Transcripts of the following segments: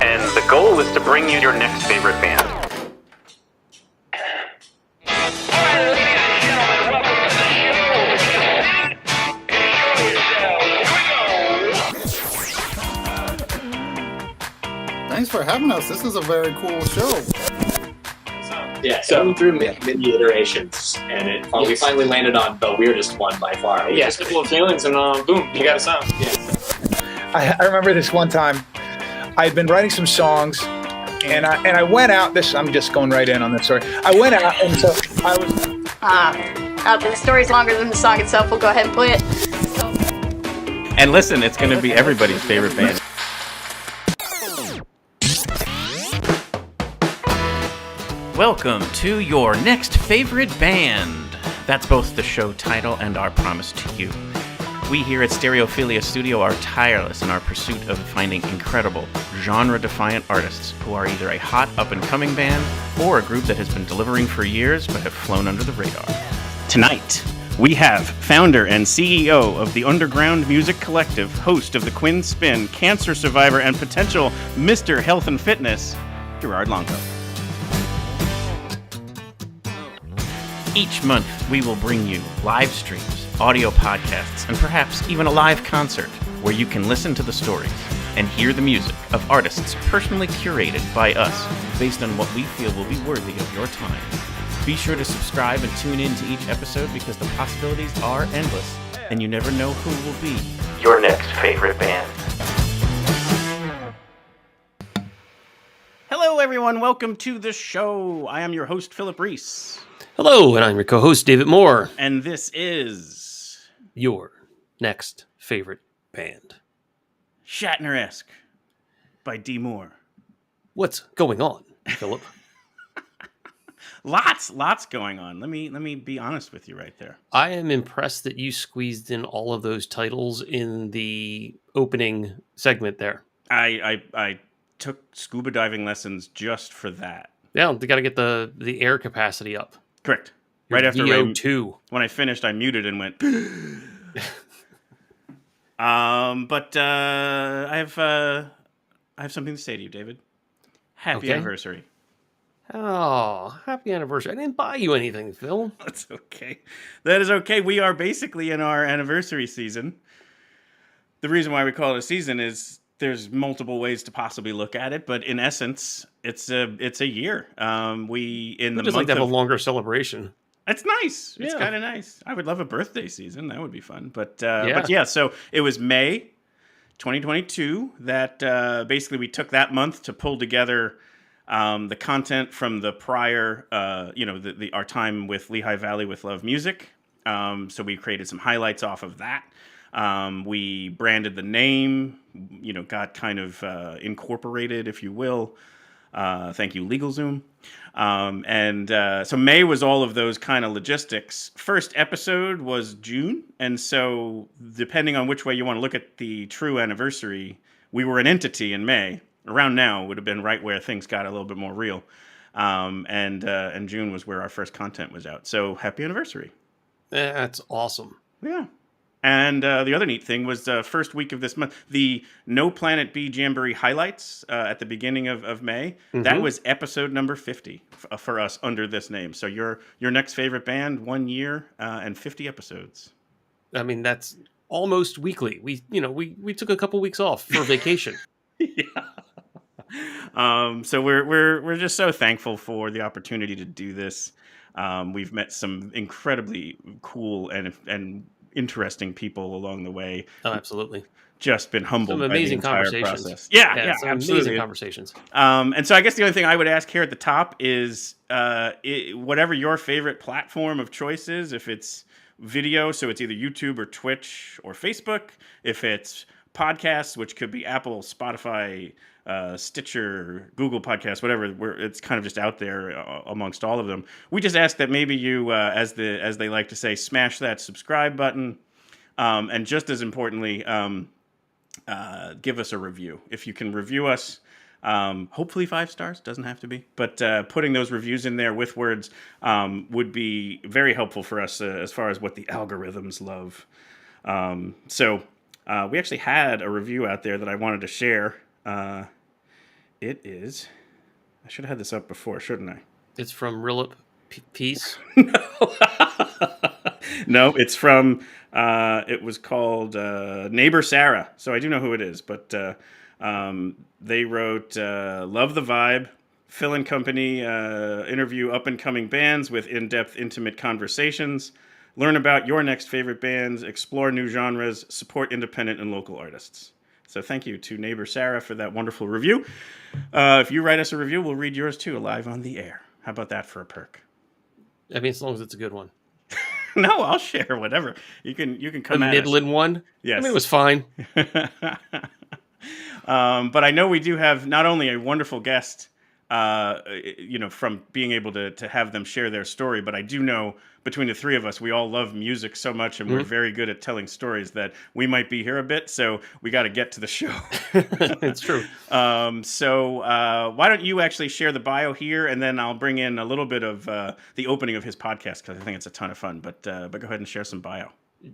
And the goal is to bring you your next favorite band. Thanks for having us. This is a very cool show. Yeah, so through many iterations, and we finally landed on the weirdest one by far. Yeah, simple of feelings, and boom, you got a sound. I remember this one time. I'd been writing some songs, and I went out. I'm just going right in on this story. I went out, and so I was. The story's longer than the song itself. We'll go ahead and play it. And listen, it's going to be everybody's favorite band. Welcome to your next favorite band. That's both the show title and our promise to you. We here at Stereophilia Studio are tireless in our pursuit of finding incredible, genre-defiant artists who are either a hot up-and-coming band or a group that has been delivering for years but have flown under the radar. Tonight, we have founder and CEO of the Underground Music Collective, host of the Quinn Spinn, cancer survivor, and potential Mr. Health and Fitness, Gerard Longo. Each month, we will bring you live streams, audio podcasts, and perhaps even a live concert where you can listen to the stories and hear the music of artists personally curated by us based on what we feel will be worthy of your time. Be sure to subscribe and tune in to each episode because the possibilities are endless and you never know who will be your next favorite band. Hello, everyone. Welcome to the show. I am your host, Philip Reese. Hello, and I'm your co-host, David Moore. And this is your next favorite band. Shatner-esque by D. Moore. What's going on, Philip? Lots going on. Let me be honest with you right there. I am impressed that you squeezed in all of those titles in the opening segment there. I took scuba diving lessons just for that. Yeah, they got to get the air capacity up. Correct. Your right after VO2. When I finished, I muted and went. But I have something to say to you, David. Happy anniversary. Oh, happy anniversary. I didn't buy you anything, Phil. That's okay. That is okay. We are basically in our anniversary season. The reason why we call it a season is there's multiple ways to possibly look at it, but in essence, it's a year. We just like to have a longer celebration. It's nice. It's kind of nice. I would love a birthday season. That would be fun. But yeah, so it was May 2022 that basically we took that month to pull together the content from the prior, our time with Lehigh Valley with Love Music. So we created some highlights off of that. We branded the name, got kind of incorporated, if you will. Thank you, LegalZoom. So May was all of those kind of logistics. First episode was June. And so depending on which way you want to look at the true anniversary, we were an entity in May. Around now would have been right where things got a little bit more real. And June was where our first content was out. So happy anniversary. That's awesome. Yeah. And the other neat thing was the first week of this month, the No Planet B Jamboree highlights at the beginning of May. Mm-hmm. That was episode number 50 for us under this name. So your next favorite band, 1 year and 50 episodes. I mean, that's almost weekly. We took a couple weeks off for vacation. Yeah. So we're just so thankful for the opportunity to do this. We've met some incredibly cool and interesting people along the way. Oh, absolutely. Just been humbled by the entire process. Yeah, some absolutely. Amazing conversations. And so I guess the only thing I would ask here at the top is whatever your favorite platform of choice is, if it's video, so it's either YouTube or Twitch or Facebook, if it's podcasts, which could be Apple, Spotify, Stitcher, Google Podcasts, whatever. It's kind of just out there amongst all of them. We just ask that maybe you, as they like to say, smash that subscribe button, and just as importantly, give us a review. If you can review us, hopefully 5 stars, doesn't have to be, but putting those reviews in there with words would be very helpful for us as far as what the algorithms love. So we actually had a review out there that I wanted to share. It is. I should have had this up before, shouldn't I? It's from Rillip Peace. No, it's from. It was called Neighbor Sarah. So I do know who it is, but they wrote "Love the Vibe." Phil and Company interview up-and-coming bands with in-depth, intimate conversations. Learn about your next favorite bands, explore new genres, support independent and local artists. So thank you to Neighbor Sarah for that wonderful review. If you write us a review, we'll read yours too, live on the air. How about that for a perk? I mean, as long as it's a good one. No, I'll share whatever. You can come a at Midland us. One? Yes. I mean, it was fine. But I know we do have not only a wonderful guest, from being able to have them share their story, but I do know between the three of us, we all love music so much and we're very good at telling stories that we might be here a bit, so we got to get to the show. It's true. So why don't you actually share the bio here, and then I'll bring in a little bit of the opening of his podcast, because I think it's a ton of fun, but go ahead and share some bio.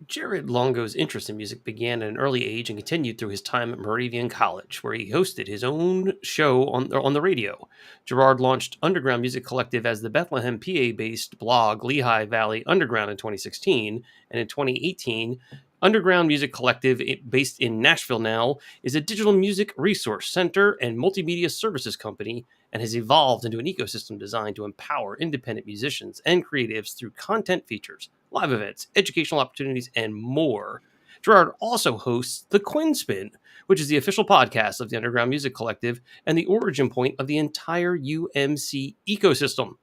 Gerard Longo's interest in music began at an early age and continued through his time at Moravian College, where he hosted his own show on the radio. Gerard launched Underground Music Collective as the Bethlehem, PA-based blog Lehigh Valley Underground in 2016, and in 2018, Underground Music Collective, based in Nashville now, is a digital music resource center and multimedia services company, and has evolved into an ecosystem designed to empower independent musicians and creatives through content features, live events, educational opportunities, and more. Gerard also hosts The Quinn Spinn, which is the official podcast of the Underground Music Collective and the origin point of the entire UMC ecosystem.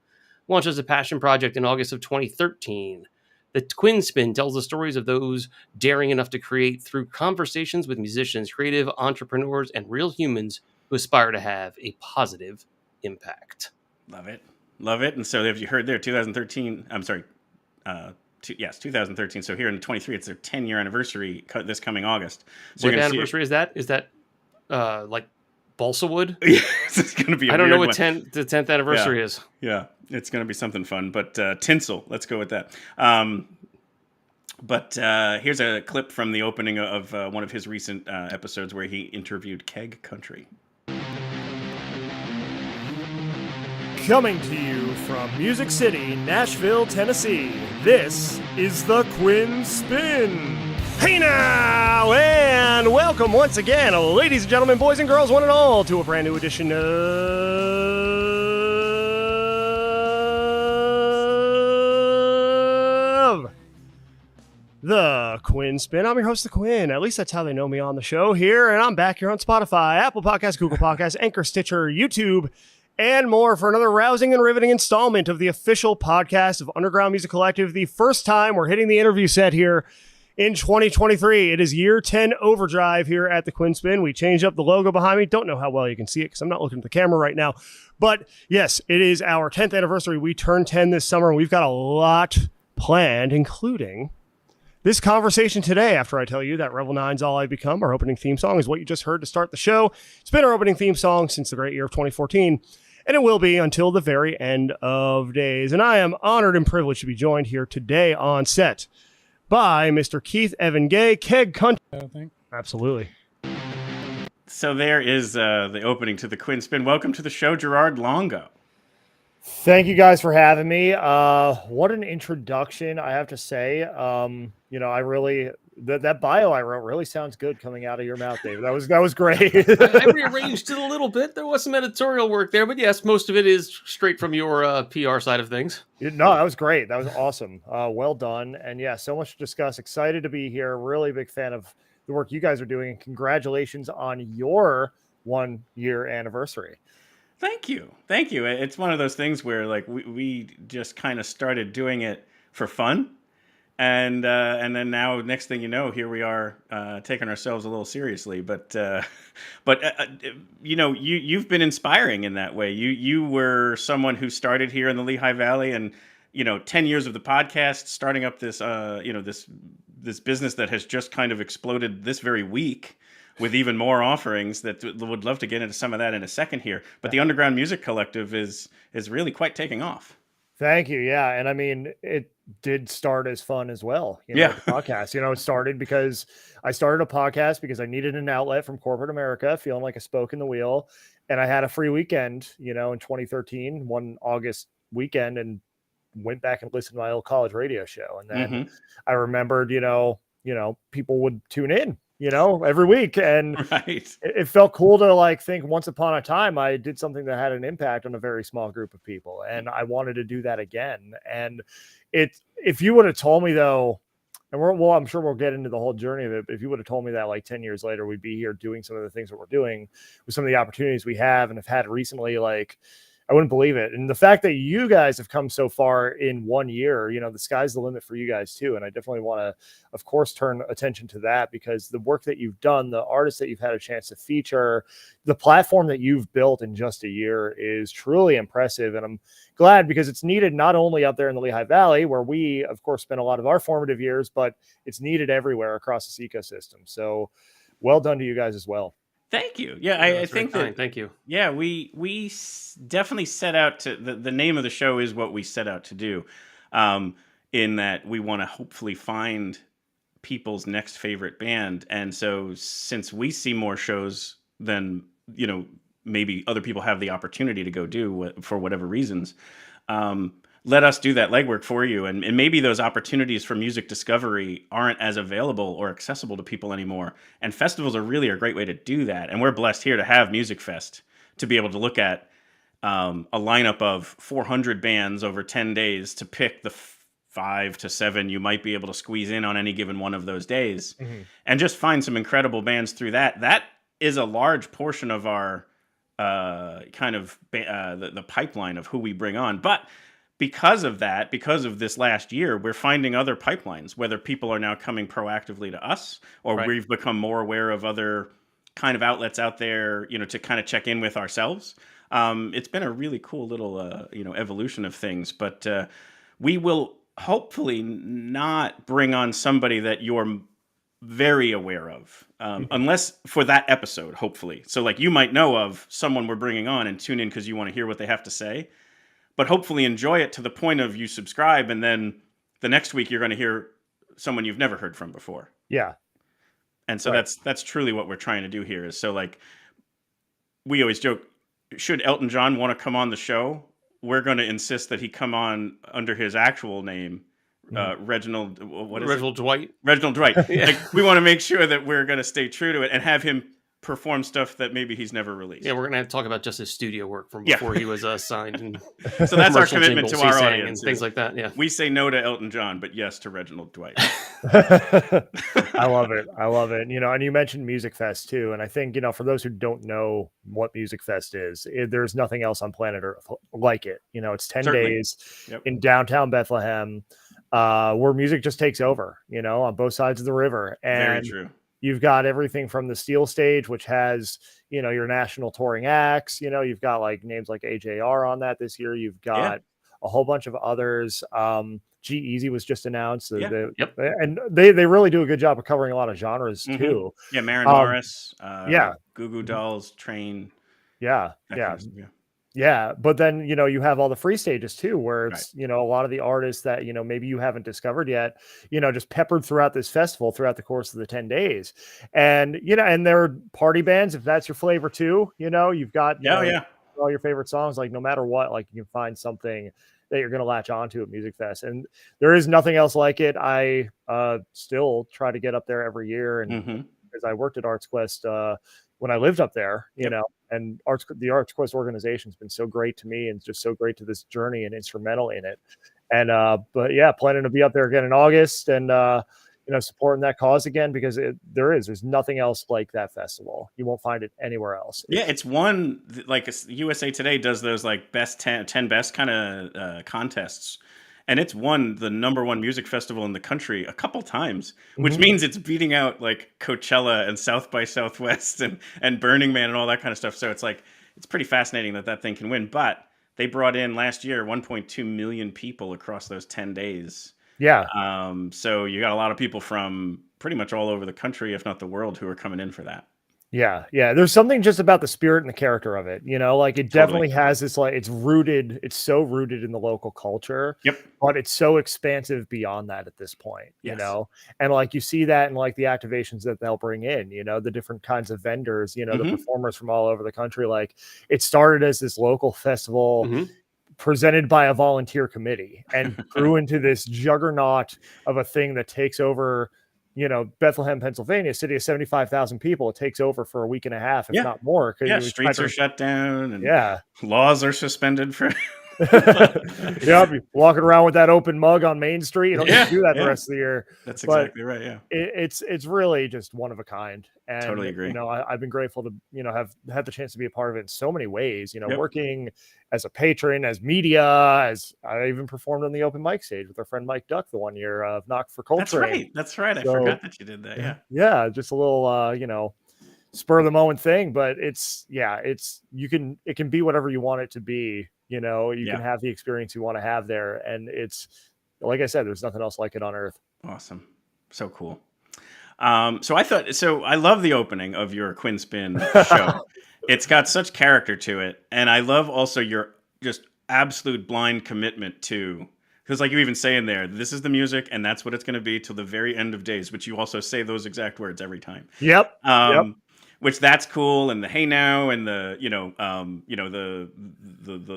Launched as a passion project in August of 2013. The Quinn Spinn tells the stories of those daring enough to create through conversations with musicians, creative entrepreneurs, and real humans who aspire to have a positive impact. Love it. Love it. And so have you heard there, 2013, I'm sorry, 2013. So here in 23, it's their 10-year anniversary this coming August. So what anniversary is that? Is that like balsa wood? Yes, it's going to be. I don't know what the 10th anniversary is. Yeah, it's going to be something fun. But tinsel, let's go with that. But here's a clip from the opening of one of his recent episodes where he interviewed Keg Country. Coming to you from Music City, Nashville, Tennessee, this is the Quinn Spinn. Hey now, and welcome once again, ladies and gentlemen, boys and girls, one and all, to a brand new edition of the Quinn Spinn. I'm your host, the Quinn. At least that's how they know me on the show here, and I'm back here on Spotify, Apple Podcasts, Google Podcasts, Anchor, Stitcher, YouTube, and more for another rousing and riveting installment of the official podcast of Underground Music Collective. The first time we're hitting the interview set here in 2023. It is year 10 overdrive here at the Quinn Spinn. We changed up the logo behind me. Don't know how well you can see it because I'm not looking at the camera right now. But yes, it is our 10th anniversary. We turned 10 this summer, and we've got a lot planned, including this conversation today. After I tell you that Revel 9's All I Become, our opening theme song, is what you just heard to start the show. It's been our opening theme song since the great year of 2014. And it will be until the very end of days. And I am honored and privileged to be joined here today on set by Mr. Keith Evan Gay, Keg Country. I think. Absolutely. So there is the opening to the Quinn Spinn. Welcome to the show, Gerard Longo. Thank you guys for having me. What an introduction, I have to say. I really that bio I wrote really sounds good coming out of your mouth, David. That was great. I rearranged it a little bit. There was some editorial work there, but yes, most of it is straight from your PR side of things. No, that was great. That was awesome. Well done. And yeah, so much to discuss. Excited to be here. Really big fan of the work you guys are doing. And congratulations on your 1 year anniversary. Thank you. Thank you. It's one of those things where like we just kind of started doing it for fun. And then now, next thing you know, here we are taking ourselves a little seriously. But you've been inspiring in that way. You were someone who started here in the Lehigh Valley, and 10 years of the podcast, starting up this this business that has just kind of exploded this very week with even more offerings. That would love to get into some of that in a second here. But the Underground Music Collective is really quite taking off. Thank you. Yeah. And I mean, it did start as fun as well. The podcast, it started because I started a podcast because I needed an outlet from corporate America, feeling like a spoke in the wheel. And I had a free weekend, in 2013, one August weekend, and went back and listened to my old college radio show. And then I remembered, people would tune in, every week. And it felt cool to think once upon a time I did something that had an impact on a very small group of people. And I wanted to do that again. And if you would have told me though, and I'm sure we'll get into the whole journey of it, but if you would have told me that 10 years later, we'd be here doing some of the things that we're doing with some of the opportunities we have and have had recently, I wouldn't believe it. And the fact that you guys have come so far in 1 year, the sky's the limit for you guys too. And I definitely want to, of course, turn attention to that, because the work that you've done, the artists that you've had a chance to feature, the platform that you've built in just a year is truly impressive. And I'm glad, because it's needed not only up there in the Lehigh Valley, where we, of course, spent a lot of our formative years, but it's needed everywhere across this ecosystem. So well done to you guys as well. Thank you. Yeah, I think that. Thank you. Yeah, we definitely set out to. The name of the show is what we set out to do, in that we want to hopefully find people's next favorite band. And so, since we see more shows than maybe other people have the opportunity to go do for whatever reasons, let us do that legwork for you. And maybe those opportunities for music discovery aren't as available or accessible to people anymore. And festivals are really a great way to do that. And we're blessed here to have Music Fest, to be able to look at a lineup of 400 bands over 10 days to pick the 5 to 7 you might be able to squeeze in on any given one of those days, and just find some incredible bands through that. That is a large portion of our the pipeline of who we bring on. But because of this last year, we're finding other pipelines, whether people are now coming proactively to us, or we've become more aware of other kind of outlets out there, to kind of check in with ourselves. It's been a really cool little, evolution of things, but we will hopefully not bring on somebody that you're very aware of, unless for that episode, hopefully. So you might know of someone we're bringing on and tune in because you want to hear what they have to say. But hopefully enjoy it to the point of you subscribe, and then the next week you're going to hear someone you've never heard from before. Yeah. And so that's truly what we're trying to do here. Is so we always joke, should Elton John want to come on the show, we're going to insist that he come on under his actual name, Reginald. What is Reginald it? Dwight. Reginald Dwight. We want to make sure that we're going to stay true to it and have him perform stuff that maybe he's never released. Yeah, we're gonna have to talk about just his studio work from before he was signed. And so that's our commitment to our audience and things like that. Yeah, we say no to Elton John, but yes to Reginald Dwight. I love it. And you mentioned Music Fest too, and I think for those who don't know what Music Fest is, there's nothing else on planet Earth like it. It's 10 days in downtown Bethlehem, where music just takes over. On both sides of the river. And very true. You've got everything from the steel stage, which has, your national touring acts. You've got names like AJR on that this year. You've got a whole bunch of others. G-Eazy was just announced. And they really do a good job of covering a lot of genres too. Yeah, Maren Morris. Goo Goo Dolls, Train. Yeah. Yeah, but then you have all the free stages too, where it's a lot of the artists that maybe you haven't discovered yet, just peppered throughout this festival throughout the course of the 10 days, and and there are party bands if that's your flavor too. You've got all your favorite songs. No matter what, you can find something that you're going to latch onto at Music Fest, and there is nothing else like it. I still try to get up there every year, and because I worked at Arts Quest when I lived up there, and the Arts Quest organization has been so great to me and just so great to this journey and instrumental in it. And, but yeah, planning to be up there again in August and, supporting that cause again, because there's nothing else like that festival. You won't find it anywhere else. It's one, USA Today does those best 10 best kind of contests. And it's won the #1 music festival in the country a couple times, which means it's beating out Coachella and South by Southwest and Burning Man and all that kind of stuff. So it's it's pretty fascinating that thing can win. But they brought in last year 1.2 million people across those 10 days. Yeah. So you got a lot of people from pretty much all over the country, if not the world, who are coming in for that. Yeah, yeah. There's something just about the spirit and the character of it, like it definitely has this, like, it's so rooted in the local culture. Yep. But it's so expansive beyond that at this point, Yes. and like you see that in like the activations that they'll bring in, the different kinds of vendors, the performers from all over the country. Like it started as this local festival presented by a volunteer committee and grew into this juggernaut of a thing that takes over. Bethlehem, Pennsylvania, a city of 75,000 people. It takes over for a week and a half, if not more. Yeah, streets are shut down and laws are suspended for. Yep, walking around with that open mug on Main Street. You don't get to do that the rest of the year. That's exactly right. Yeah, it's really just one of a kind. And totally agree. I've been grateful to have had the chance to be a part of it in so many ways. Working as a patron, as media, as I even performed on the open mic stage with our friend Mike Duck the one year of Knock for Coltrane. That's right. I forgot that you did that. Yeah, just a little spur of the moment thing, but it can be whatever you want it to be. You can have the experience you want to have there, and it's like I said, there's nothing else like it on earth. Awesome, so cool. So I love the opening of your Quinn Spinn show. It's got such character to it, and I love also your just absolute blind commitment to. Because like you even say in there, this is the music, and that's what it's going to be till the very end of days. Which you also say those exact words every time. Yep. Which that's cool, and the hey now, and the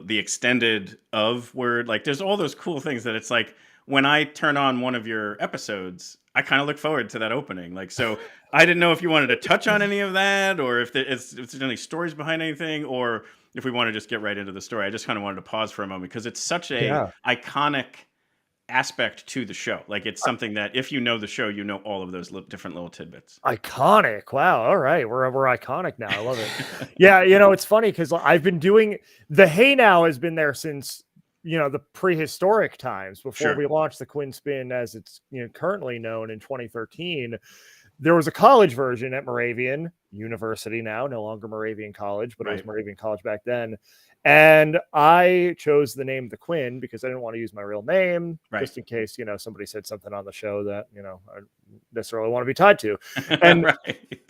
the extended of word, like there's all those cool things that it's like when I turn on one of your episodes, I kind of look forward to that opening. Like, so I didn't know if you wanted to touch on any of that, or if there's any stories behind anything, or if we want to just get right into the story. I just kind of wanted to pause for a moment because it's such a iconic aspect to the show. Like it's something that if you know the show, you know all of those different little tidbits. Iconic. Wow. All right. We're iconic now. I love it. Yeah. It's funny because I've been doing the hey now has been there since, the prehistoric times before we launched the Quinn Spinn as it's currently known in 2013. There was a college version at Moravian University now, no longer Moravian College, but it was Moravian College back then. And I chose the name The Quinn because I didn't want to use my real name, just in case, somebody said something on the show that, I necessarily want to be tied to. And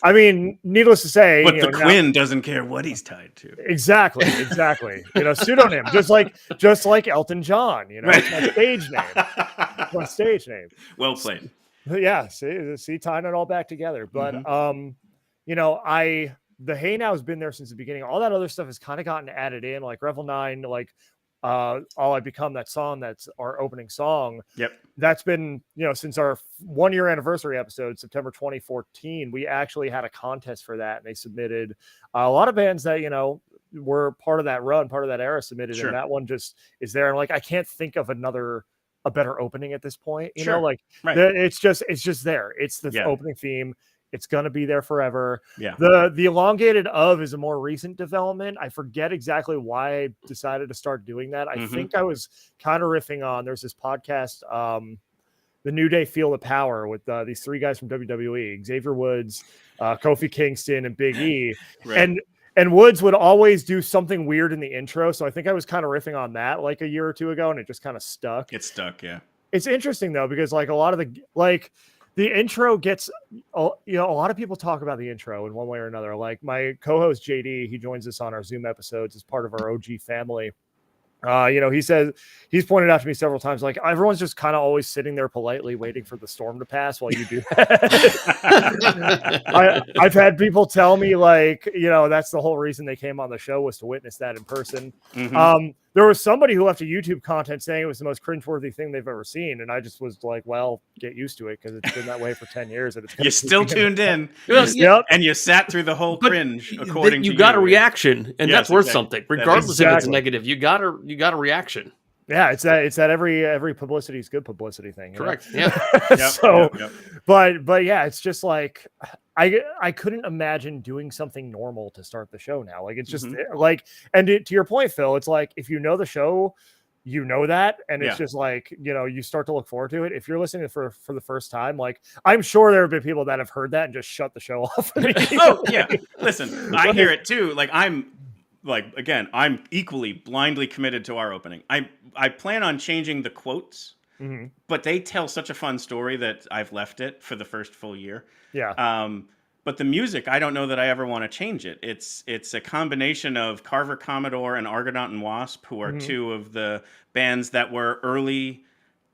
I mean, needless to say, but the Quinn doesn't care what he's tied to. Exactly. Pseudonym, just like Elton John, it's my stage name. It's my stage name. Well played. Yeah. See, tying it all back together. But, the hey now has been there since the beginning. All that other stuff has kind of gotten added in, like Revel 9, like All I Become, that song that's our opening song. Yep. That's been, since our 1 year anniversary episode, September 2014, we actually had a contest for that. And they submitted a lot of bands that, were part of that run, part of that era submitted. And that one just is there. And like, I can't think of a better opening at this point, it's just there. It's the opening theme. It's going to be there forever. Yeah. The elongated of is a more recent development. I forget exactly why I decided to start doing that. I think I was kind of riffing on, there's this podcast, The New Day Feel the Power, with these three guys from WWE, Xavier Woods, Kofi Kingston, and Big E. And Woods would always do something weird in the intro. So I think I was kind of riffing on that like a year or two ago, and it just kind of stuck. It stuck. Yeah. It's interesting though, because like a lot of the intro gets, a lot of people talk about the intro in one way or another. Like my co-host JD, he joins us on our Zoom episodes as part of our OG family. He says, he's pointed out to me several times, like everyone's just kind of always sitting there politely waiting for the storm to pass while you do that. I've had people tell me like, that's the whole reason they came on the show, was to witness that in person. There was somebody who left a YouTube content saying it was the most cringeworthy thing they've ever seen. And I just was like, well, get used to it, because it's been that way for 10 years. And you're still tuned in. And you sat through the whole cringe according to you. You got a reaction, and that's worth something. Regardless if it's negative, you got a reaction. Yeah, it's that every publicity is good publicity thing. Correct. Yeah. But yeah, it's just like I couldn't imagine doing something normal to start the show now. Like it's just like, and to your point, Phil, it's like if you know the show, that, and it's just like, you start to look forward to it. If you're listening for the first time, like I'm sure there have been people that have heard that and just shut the show off. Oh yeah, listen, I hear it too. Like I'm equally blindly committed to our opening. I plan on changing the quotes, but they tell such a fun story that I've left it for the first full year. Yeah. But the music, I don't know that I ever want to change it. It's a combination of Carver Commodore and Argonaut and Wasp, who are two of the bands that were early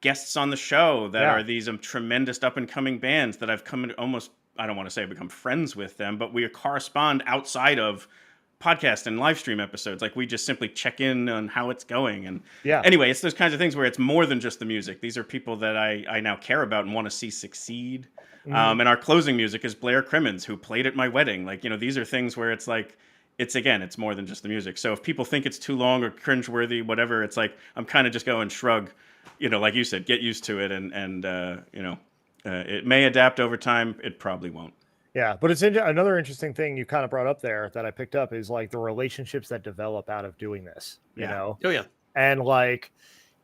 guests on the show, that are these tremendous up-and-coming bands that I've come to almost, I don't want to say become friends with them, but we correspond outside of podcast and live stream episodes. Like, we just simply check in on how it's going. And anyway, it's those kinds of things where it's more than just the music. These are people that I now care about and want to see succeed. And our closing music is Blair Crimmins, who played at my wedding. Like, these are things where it's like, it's more than just the music. So if people think it's too long or cringeworthy, whatever, it's like, I'm kind of just going shrug, like you said, get used to it. And it may adapt over time. It probably won't. Yeah, but it's another interesting thing you kind of brought up there that I picked up is like the relationships that develop out of doing this, you know? Oh, yeah. And like,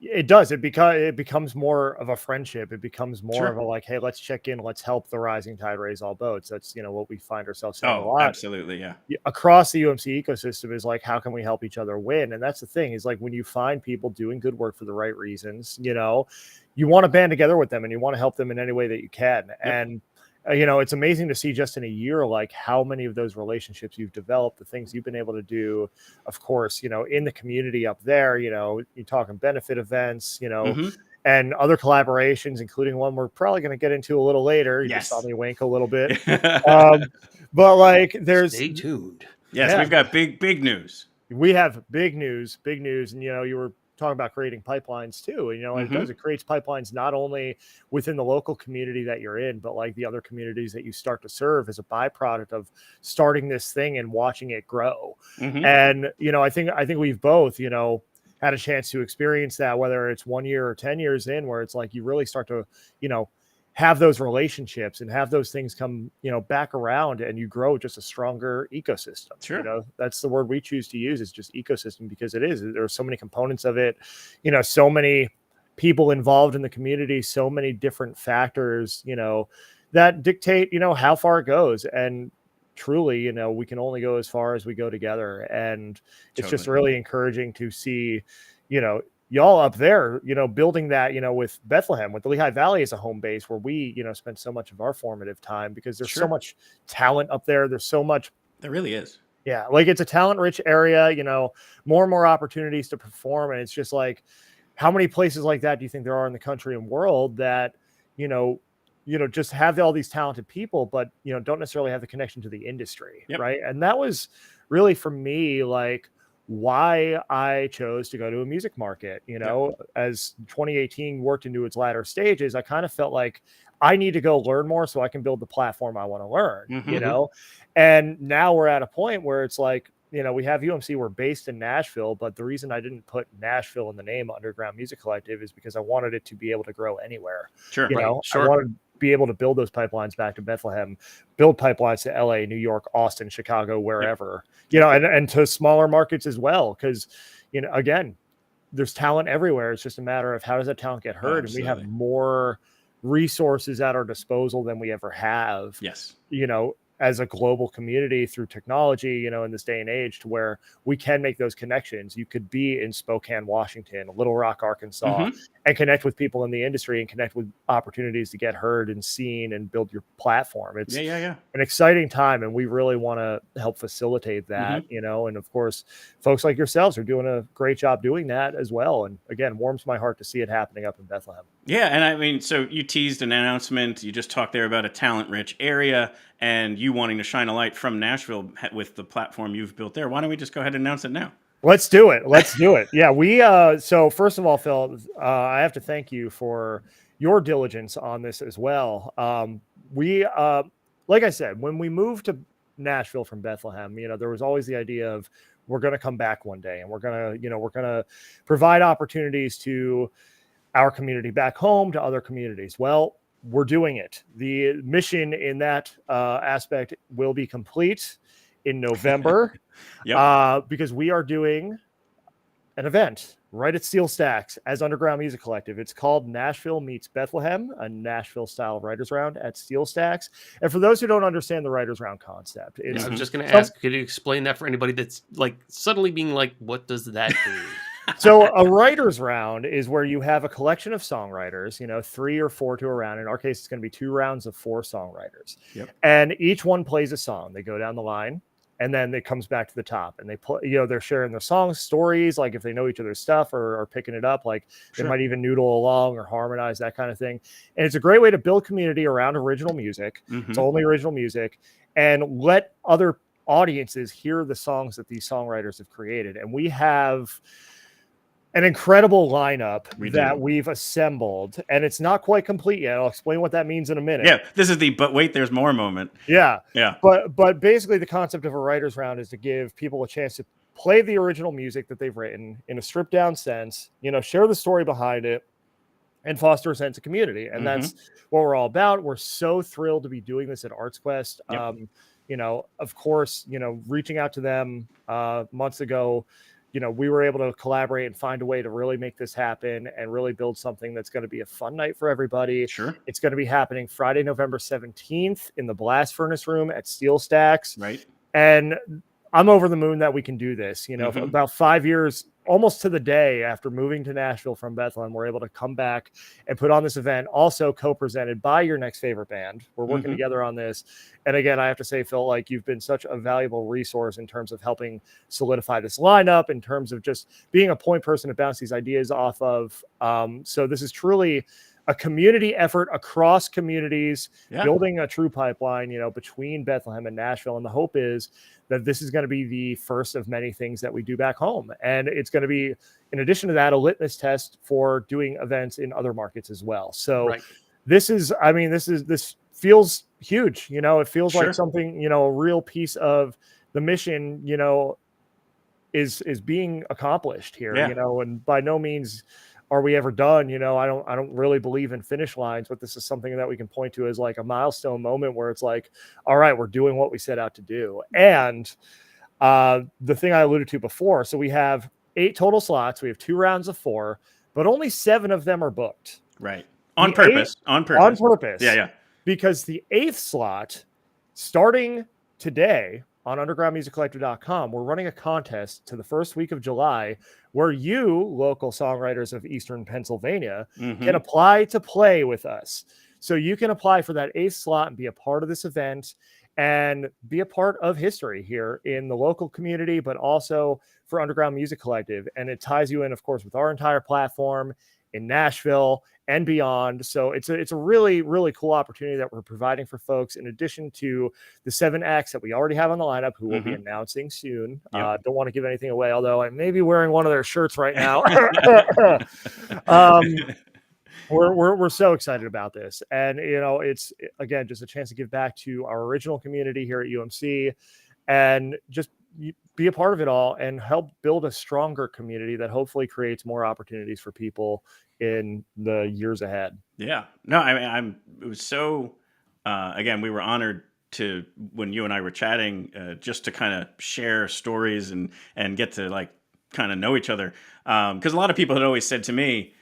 it does. It becomes more of a friendship. It becomes more of a like, hey, let's check in. Let's help the rising tide raise all boats. That's, what we find ourselves saying a lot. Absolutely, yeah. Across the UMC ecosystem is like, how can we help each other win? And that's the thing is like, when you find people doing good work for the right reasons, you want to band together with them and you want to help them in any way that you can. Yep. And it's amazing to see just in a year, like how many of those relationships you've developed, the things you've been able to do, of course, in the community up there, you're talking benefit events, and other collaborations, including one we're probably going to get into a little later. You just saw me wink a little bit. But like, stay tuned. Yes, we've got big news. We have big news. And, you were talking about creating pipelines too. And, it creates pipelines not only within the local community that you're in, but like the other communities that you start to serve as a byproduct of starting this thing and watching it grow. And, I think we've both, had a chance to experience that, whether it's 1 year or 10 years in, where it's like, you really start to, have those relationships and have those things come, back around, and you grow just a stronger ecosystem. Sure. That's the word we choose to use, is just ecosystem, because it is. There are so many components of it, so many people involved in the community, so many different factors, that dictate, how far it goes. And truly, we can only go as far as we go together. And it's just really encouraging to see, y'all up there, building that, with Bethlehem, with the Lehigh Valley as a home base where we, spend so much of our formative time, because there's so much talent up there. There's so much. There really is. Yeah. Like, it's a talent rich area, more and more opportunities to perform. And it's just like, how many places like that do you think there are in the country and world that, just have all these talented people, but, don't necessarily have the connection to the industry. Yep. Right. And that was really, for me, like, why I chose to go to a music market. As 2018 worked into its latter stages, I kind of felt like I need to go learn more so I can build the platform I want to learn, and now we're at a point where it's like, we have UMC, we're based in Nashville, but the reason I didn't put Nashville in the name Underground Music Collective is because I wanted it to be able to grow anywhere. Sure. I wanted to be able to build those pipelines back to Bethlehem, build pipelines to LA, New York, Austin, Chicago, wherever, and to smaller markets as well. Cause, again, there's talent everywhere. It's just a matter of how does that talent get heard? Absolutely. And we have more resources at our disposal than we ever have. Yes. As a global community through technology, in this day and age, to where we can make those connections. You could be in Spokane, Washington, Little Rock, Arkansas, and connect with people in the industry and connect with opportunities to get heard and seen and build your platform. It's an exciting time, and we really want to help facilitate that, and of course, folks like yourselves are doing a great job doing that as well. And again, warms my heart to see it happening up in Bethlehem. Yeah, and I mean, so you teased an announcement. You just talked there about a talent-rich area and you wanting to shine a light from Nashville with the platform you've built there. Why don't we just go ahead and announce it now? Let's do it. Yeah, we so first of all, Phil, I have to thank you for your diligence on this as well. We like I said, when we moved to Nashville from Bethlehem, there was always the idea of, we're going to come back one day and we're going to provide opportunities to our community back home, to other communities. Well, we're doing it. The mission in that aspect will be complete in November, because we are doing an event right at Steel Stacks as Underground Music Collective. It's called Nashville Meets Bethlehem, a Nashville style writers round at Steel Stacks. And for those who don't understand the writers round concept, I was just going to ask, could you explain that for anybody that's like suddenly being like, what does that mean? So a writer's round is where you have a collection of songwriters, 3 or 4 to a round. In our case, it's going to be 2 rounds of 4 songwriters. Yep. And each one plays a song. They go down the line and then it comes back to the top and they play, they're sharing their songs, stories, like if they know each other's stuff or picking it up, like they might even noodle along or harmonize, that kind of thing. And it's a great way to build community around original music. Mm-hmm. It's only original music, and let other audiences hear the songs that these songwriters have created. And we have an incredible lineup we've assembled, and it's not quite complete yet. I'll explain what that means in a minute. Yeah, this is the but wait, there's more moment. Yeah. Yeah. But basically the concept of a writer's round is to give people a chance to play the original music that they've written in a stripped down sense, share the story behind it, and foster a sense of community. And that's what we're all about. We're so thrilled to be doing this at Arts Quest. Yep. Of course, reaching out to them months ago, we were able to collaborate and find a way to really make this happen and really build something that's going to be a fun night for everybody. Sure. It's going to be happening Friday, November 17th in the Blast Furnace Room at Steel Stacks. Right. And I'm over the moon that we can do this. About 5 years, almost to the day after moving to Nashville from Bethlehem, we're able to come back and put on this event, also co-presented by Your Next Favorite Band. We're working together on this. And again, I have to say, Phil, like, you've been such a valuable resource in terms of helping solidify this lineup, in terms of just being a point person to bounce these ideas off of. So this is truly a community effort across communities, building a true pipeline, between Bethlehem and Nashville. And the hope is that this is going to be the first of many things that we do back home. And it's going to be, in addition to that, a litmus test for doing events in other markets as well. So this feels huge. It feels like something, a real piece of the mission, is being accomplished here, and by no means are we ever done. I don't really believe in finish lines, but this is something that we can point to as like a milestone moment where it's like, all right, we're doing what we set out to do. And the thing I alluded to before, so we have 8 total slots. We have 2 rounds of 4, but only 7 of them are booked. Right. On purpose. Yeah. Because the 8th slot, starting today on undergroundmusiccollective.com, we're running a contest to the first week of July where you, local songwriters of Eastern Pennsylvania, can apply to play with us. So you can apply for that 8th slot and be a part of this event and be a part of history here in the local community, but also for Underground Music Collective. And it ties you in, of course, with our entire platform in Nashville and beyond. So it's a really, really cool opportunity that we're providing for folks, in addition to the 7 acts that we already have on the lineup, who we'll be announcing soon. Don't want to give anything away, although I may be wearing one of their shirts right now. We're so excited about this. And, it's, again, just a chance to give back to our original community here at UMC and just be a part of it all and help build a stronger community that hopefully creates more opportunities for people in the years ahead. Yeah. No, I mean, it was so, again, we were honored to, when you and I were chatting, just to kind of share stories and get to like kind of know each other. Because a lot of people had always said to me,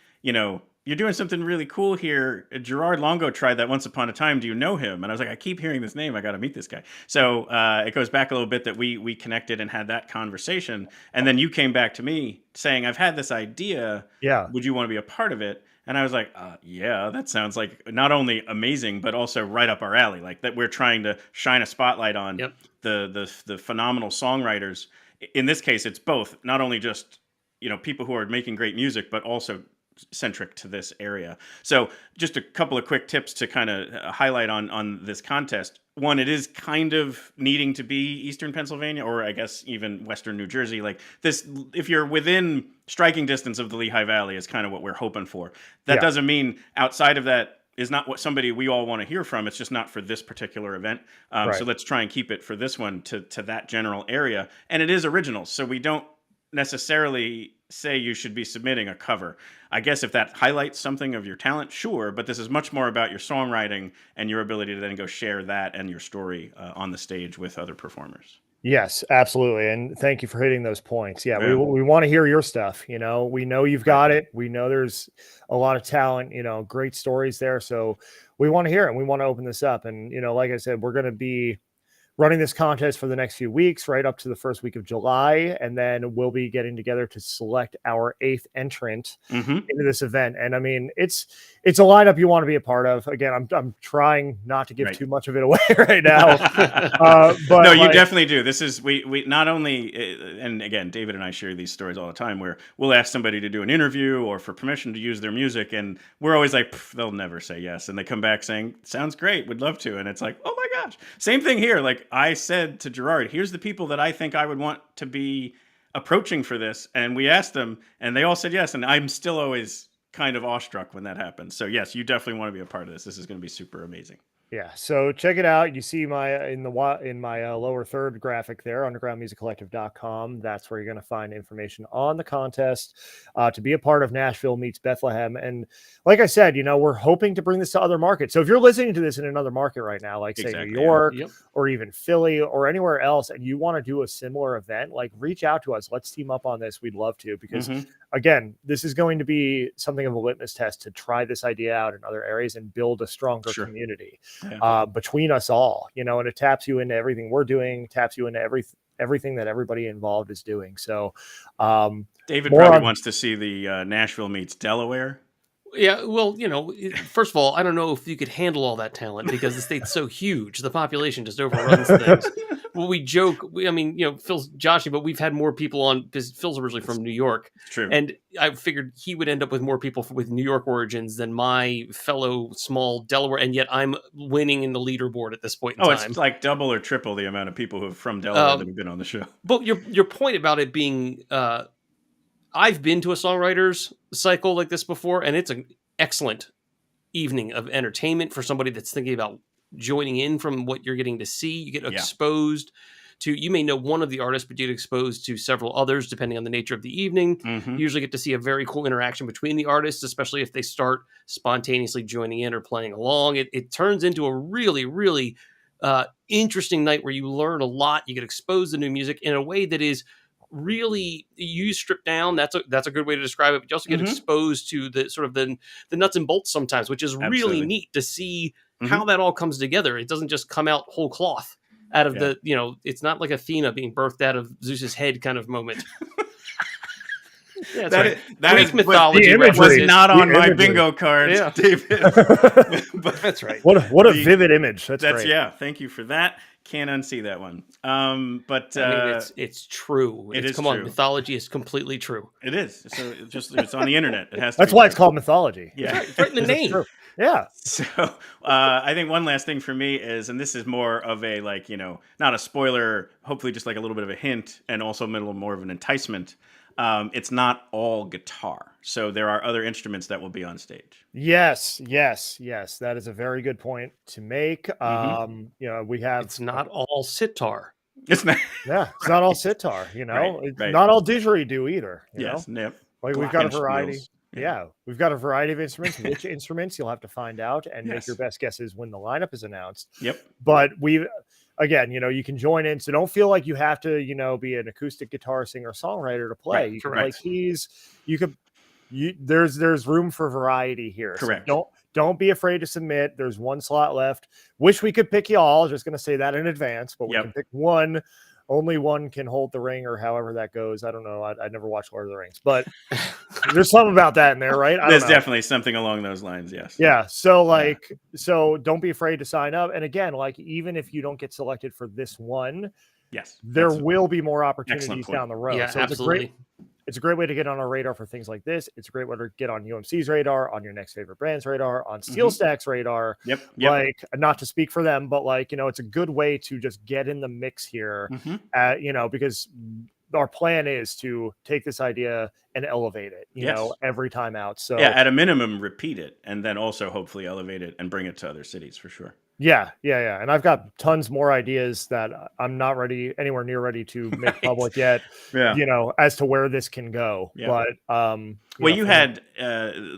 you're doing something really cool here. Gerard Longo tried that once upon a time. Do you know him? And I was like, I keep hearing this name. I got to meet this guy. So it goes back a little bit that we connected and had that conversation. And then you came back to me saying, I've had this idea. Yeah. Would you want to be a part of it? And I was like, yeah, that sounds like not only amazing, but also right up our alley. Like that we're trying to shine a spotlight on the phenomenal songwriters. In this case, it's both, not only just, people who are making great music, but also centric to this area. So just a couple of quick tips to kind of highlight on this contest. One, it is kind of needing to be Eastern Pennsylvania, or I guess even Western New Jersey. Like this, if you're within striking distance of the Lehigh Valley is kind of what we're hoping for. That doesn't mean outside of that is not what somebody we all want to hear from. It's just not for this particular event. So let's try and keep it for this one to that general area. And it is original. So we don't necessarily say you should be submitting a cover. I guess if that highlights something of your talent, sure, but this is much more about your songwriting and your ability to then go share that and your story on the stage with other performers. Yes, absolutely. And thank you for hitting those points. Yeah. We want to hear your stuff. We know you've got it. We know there's a lot of talent, great stories there. So we want to hear it. We want to open this up. And, like I said, we're going to be running this contest for the next few weeks, right up to the first week of July. And then we'll be getting together to select our 8th entrant into this event. And I mean, it's a lineup you want to be a part of. Again, I'm trying not to give too much of it away right now. But no, you definitely do. This is, we not only, and again, David and I share these stories all the time where we'll ask somebody to do an interview or for permission to use their music. And we're always like, they'll never say yes. And they come back saying, sounds great, would love to. And it's like, oh my gosh. Same thing here. Like I said to Gerard, here's the people that I think I would want to be approaching for this. And we asked them and they all said yes. And I'm still always kind of awestruck when that happens. So yes, you definitely want to be a part of this. This is going to be super amazing. Yeah, so check it out. You see my in my lower third graphic there, undergroundmusiccollective.com. That's where you're going to find information on the contest to be a part of Nashville Meets Bethlehem. And like I said, we're hoping to bring this to other markets. So if you're listening to this in another market right now, like say New York or even Philly or anywhere else, and you want to do a similar event, like reach out to us. Let's team up on this. We'd love to, because again, this is going to be something of a litmus test to try this idea out in other areas and build a stronger community. Between us all, and it taps you into everything we're doing, taps you into everything that everybody involved is doing. So David probably wants to see the Nashville Meets Delaware. Yeah, well, first of all, I don't know if you could handle all that talent because the state's so huge. The population just overruns things. Well, we joke. Phil's joshing, but we've had more people on because Phil's originally from New York. True. And I figured he would end up with more people with New York origins than my fellow small Delaware. And yet I'm winning in the leaderboard at this point in time. It's like double or triple the amount of people who are from Delaware that have been on the show. But your point about it being... I've been to a songwriters cycle like this before, and it's an excellent evening of entertainment for somebody that's thinking about joining in from what you're getting to see. You get exposed to, you may know one of the artists, but you get exposed to several others depending on the nature of the evening. You usually get to see a very cool interaction between the artists, especially if they start spontaneously joining in or playing along. It turns into a really, really interesting night where you learn a lot. You get exposed to new music in a way that is really, you strip down. That's a good way to describe it. But you also get exposed to the sort of the nuts and bolts sometimes, which is really neat to see how that all comes together. It doesn't just come out whole cloth out of the, it's not like Athena being birthed out of Zeus's head kind of moment. Yeah, that Greek mythology was not on my bingo cards, David. But that's right. What a vivid image. That's great. Yeah. Thank you for that. Can't unsee that one. But I mean, it's true. Come on, mythology is completely true. It is. So it's on the internet. It has. That's why it's called mythology. Yeah, it's right in the name. Yeah. So I think one last thing for me is, and this is more of a not a spoiler, hopefully just like a little bit of a hint, and also more of an enticement. It's not all guitar. So there are other instruments that will be on stage. Yes. That is a very good point to make. We have... It's not all sitar. It's not. Yeah, it's not all sitar, Right. Not all didgeridoo either. Yes. Like we've got a variety. Yeah, we've got a variety of instruments. Which instruments you'll have to find out and make your best guesses when the lineup is announced. Yep. But again, you can join in. So don't feel like you have to, be an acoustic guitar singer songwriter to play. Right, you can play keys. There's room for variety here. Correct. So don't be afraid to submit. There's one slot left. Wish we could pick you all. Just going to say that in advance, but we can pick one. Only one can hold the ring, or however that goes. I don't know. I never watched Lord of the Rings, but there's something about that in there, right? There's definitely something along those lines. Yes. Yeah. So so don't be afraid to sign up. And again, even if you don't get selected for this one, there will be more opportunities down the road. Yeah, so absolutely. It's a great way to get on our radar for things like this. It's a great way to get on UMC's radar, on your next favorite brand's radar, on Steel Stack's radar. Yep. Like, not to speak for them, but it's a good way to just get in the mix here. Because our plan is to take this idea and elevate it, every time out. So at a minimum, repeat it, and then also hopefully elevate it and bring it to other cities for sure. Yeah. And I've got tons more ideas that I'm not anywhere near ready to make public yet, as to where this can go. Yeah. But, you had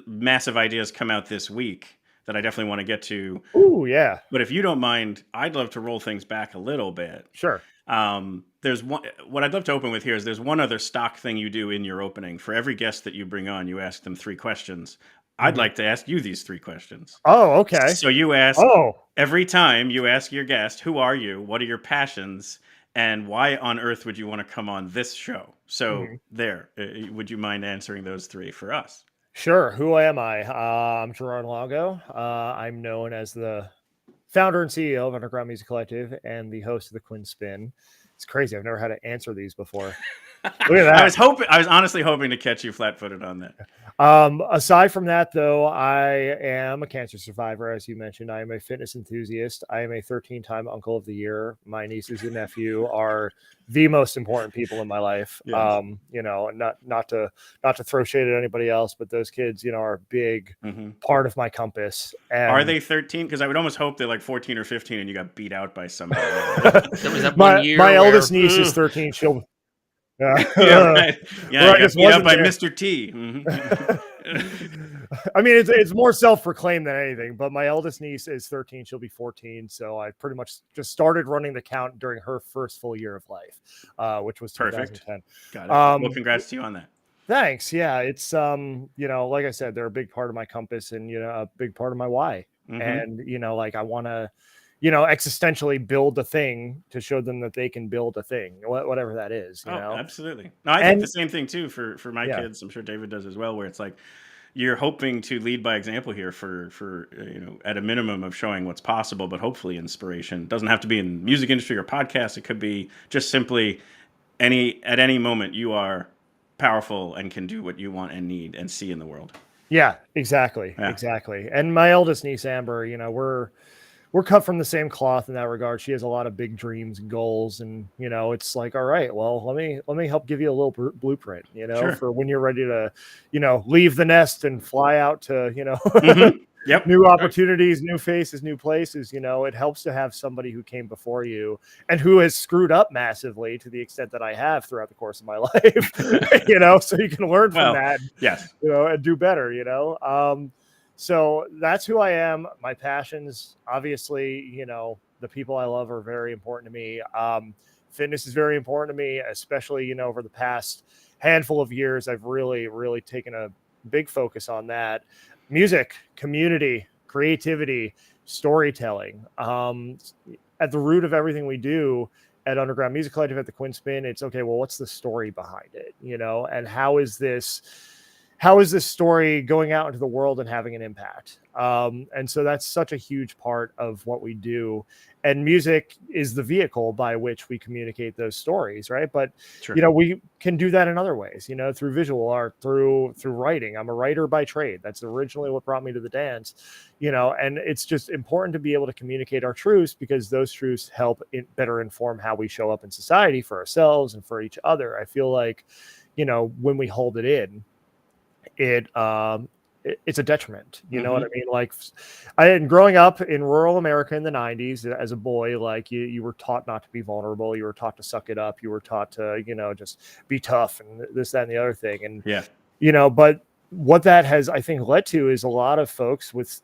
massive ideas come out this week that I definitely want to get to. Ooh, yeah. But if you don't mind, I'd love to roll things back a little bit. Sure. There's what I'd love to open with here is there's one other stock thing you do in your opening. For every guest that you bring on, you ask them 3 questions. I'd like to ask you these 3 questions. Oh, okay. So you ask every time you ask your guest, who are you? What are your passions? And why on earth would you want to come on this show? So would you mind answering those 3 for us? Sure. Who am I? I'm Gerard Longo. I'm known as the founder and CEO of Underground Music Collective and the host of the Quinn Spinn. It's crazy. I've never had to answer these before. Look at that. I was honestly hoping to catch you flat-footed on that. Aside from that, though, I am a cancer survivor, as you mentioned. I am a fitness enthusiast. I am a 13-time uncle of the year. My nieces and nephew are the most important people in my life. Yes. Not to throw shade at anybody else, but those kids, are a big part of my compass. And are they 13? Because I would almost hope they're like 14 or 15 and you got beat out by somebody. My eldest niece is 13. She'll right. Yeah, I got beat up by Mr. T. I mean, it's more self-proclaimed than anything, but my eldest niece is 13. She'll be 14. So I pretty much just started running the count during her first full year of life, which was 2010. Got it. Well, congrats to you on that. Thanks. Yeah, it's like I said, they're a big part of my compass and a big part of my why. And I want to existentially build a thing to show them that they can build a thing, whatever that is. Absolutely. No, I think the same thing too for my kids. I'm sure David does as well, where it's like you're hoping to lead by example here for at a minimum of showing what's possible, but hopefully inspiration. It doesn't have to be in the music industry or podcasts. It could be just simply at any moment you are powerful and can do what you want and need and see in the world. Yeah, exactly. Yeah. Exactly. And my eldest niece, Amber, we're cut from the same cloth in that regard. She has a lot of big dreams and goals, and it's like, all right, well, let me help give you a little blueprint, Sure. for when you're ready to, leave the nest and fly out to, Yep. new opportunities, new faces, new places. It helps to have somebody who came before you and who has screwed up massively to the extent that I have throughout the course of my life, so you can learn from that, yes, and do better, So that's who I am. My passions, obviously, the people I love are very important to me. Fitness is very important to me, especially, over the past handful of years. I've really, really taken a big focus on that. Music, community, creativity, storytelling. At the root of everything we do at Underground Music Collective, at the Quinn Spinn, it's okay, well, what's the story behind it? And how is this story going out into the world and having an impact? And so that's such a huge part of what we do. And music is the vehicle by which we communicate those stories, right? But, sure. We can do that in other ways, through visual art, through writing. I'm a writer by trade. That's originally what brought me to the dance, and it's just important to be able to communicate our truths, because those truths help better inform how we show up in society for ourselves and for each other. I feel like, when we hold it in, it's a detriment. You know what I mean? Like, growing up in rural America in the 90s as a boy, like you were taught not to be vulnerable. You were taught to suck it up. You were taught to, just be tough and this, that, and the other thing. And, but what that has, I think, led to is a lot of folks with,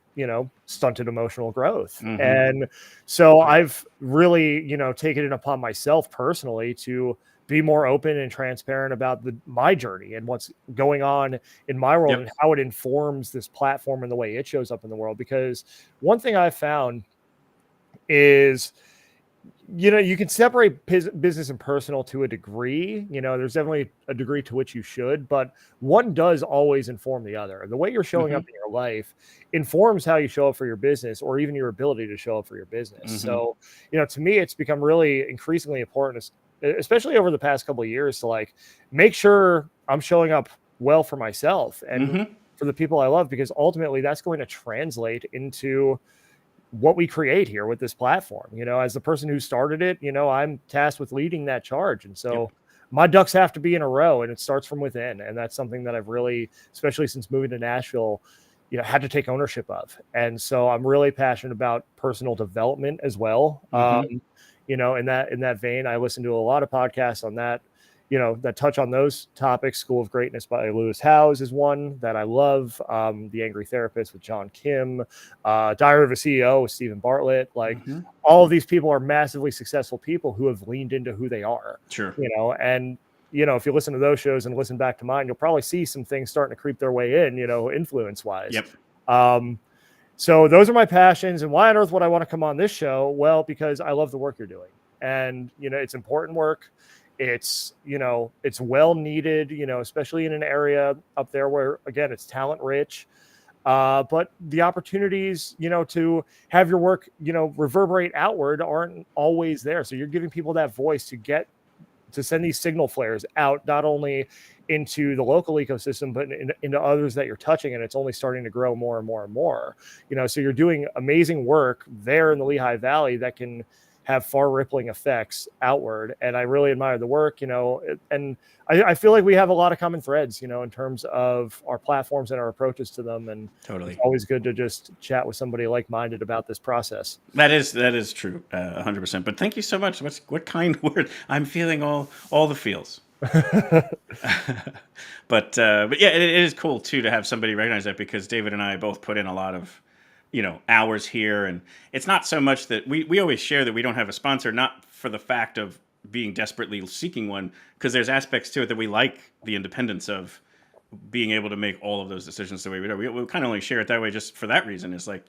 stunted emotional growth. And so I've really, taken it upon myself personally to be more open and transparent about my journey and what's going on in my world and how it informs this platform and the way it shows up in the world. Because one thing I've found is, you can separate business and personal to a degree. There's definitely a degree to which you should, but one does always inform the other. The way you're showing up in your life informs how you show up for your business, or even your ability to show up for your business. So, to me, it's become really increasingly important, especially over the past couple of years, to make sure I'm showing up well for myself and for the people I love, because ultimately that's going to translate into what we create here with this platform. As the person who started it, I'm tasked with leading that charge. And so my ducks have to be in a row, and it starts from within. And that's something that I've really, especially since moving to Nashville, had to take ownership of. And so I'm really passionate about personal development as well. In that vein, I listen to a lot of podcasts on that, that touch on those topics. School of Greatness by Lewis Howes is one that I love. The Angry Therapist with John Kim, Diary of a CEO with Stephen Bartlett. All of these people are massively successful people who have leaned into who they are. Sure. And if you listen to those shows and listen back to mine, you'll probably see some things starting to creep their way in, influence wise. Yep. So those are my passions. And why on earth would I want to come on this show? Well, because I love the work you're doing, and, it's important work. It's, it's well needed, especially in an area up there where, again, it's talent rich. But the opportunities, to have your work, reverberate outward aren't always there. So you're giving people that voice to send these signal flares out, not only into the local ecosystem, but into others that you're touching. And it's only starting to grow more and more and more, so you're doing amazing work there in the Lehigh Valley that can have far rippling effects outward. And I really admire the work, and I feel like we have a lot of common threads, in terms of our platforms and our approaches to them. And totally, it's always good to just chat with somebody like-minded about this process. That is true, 100%. But thank you so much. What kind word? I'm feeling all the feels. But yeah, it is cool too to have somebody recognize that, because David and I both put in a lot of hours here, and it's not so much that we always share that we don't have a sponsor, not for the fact of being desperately seeking one, because there's aspects to it that we like the independence of being able to make all of those decisions the way we do. We kind of only share it that way just for that reason. It's like,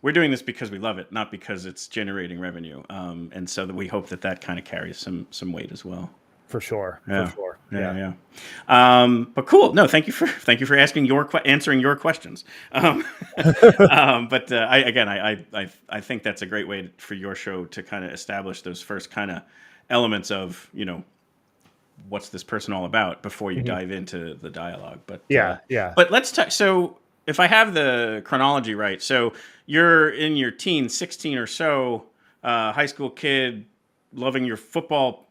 we're doing this because we love it, not because it's generating revenue. And so that we hope that kind of carries some weight as well. For sure. Yeah. For sure. Yeah. But cool. No, thank you for asking answering your questions. But I think that's a great way for your show to kind of establish those first kind of elements of, what's this person all about before you dive into the dialogue. But yeah. But let's talk. So if I have the chronology right, so you're in your teens, 16 or so, high school kid, loving your football,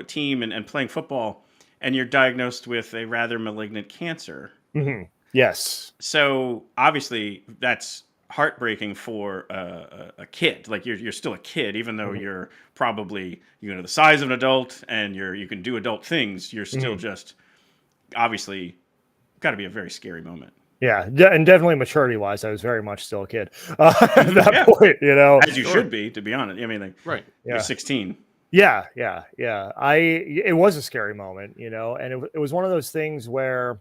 team and playing football, and you're diagnosed with a rather malignant cancer. Mm-hmm. Yes. So obviously that's heartbreaking for a kid. Like you're still a kid, even though you're probably the size of an adult and you can do adult things. You're still just obviously got to be a very scary moment. Yeah, and definitely maturity-wise, I was very much still a kid at that point. As you should be, to be honest. I mean, right? You're 16. Yeah. It was a scary moment, and it was one of those things where,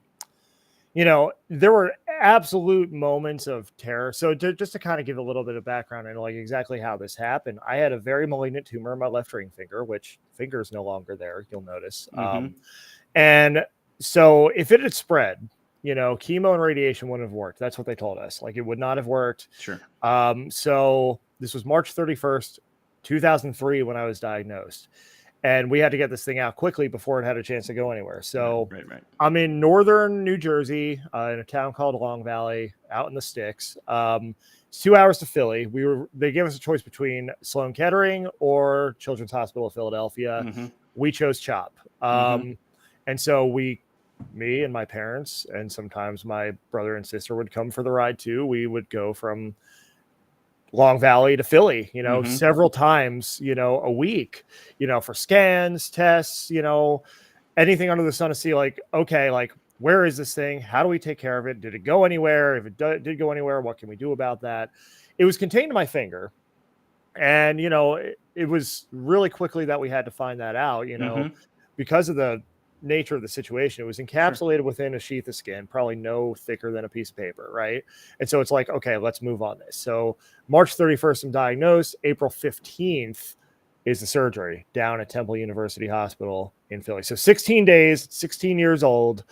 there were absolute moments of terror. So just to kind of give a little bit of background and like exactly how this happened, I had a very malignant tumor in my left ring finger, which finger is no longer there. You'll notice, and so if it had spread, chemo and radiation wouldn't have worked. That's what they told us. Like it would not have worked. Sure. So this was March 31st, 2003 when I was diagnosed, and we had to get this thing out quickly before it had a chance to go anywhere. So right. I'm in northern New Jersey, in a town called Long Valley, out in the sticks. It's 2 hours to Philly. They gave us a choice between Sloan Kettering or Children's Hospital of Philadelphia. We chose CHOP. And so me and my parents, and sometimes my brother and sister would come for the ride too. We would go from Long Valley to Philly, several times, a week, for scans, tests, anything under the sun to see like, okay, like, where is this thing? How do we take care of it? Did it go anywhere? If it did go anywhere, what can we do about that? It was contained to my finger. And, it was really quickly that we had to find that out, because of the nature of the situation. It was encapsulated within a sheath of skin, probably no thicker than a piece of paper, right? And so it's like, okay, let's move on this. So March 31st, I'm diagnosed. April 15th is the surgery down at Temple University Hospital in Philly. So 16 days, 16 years old,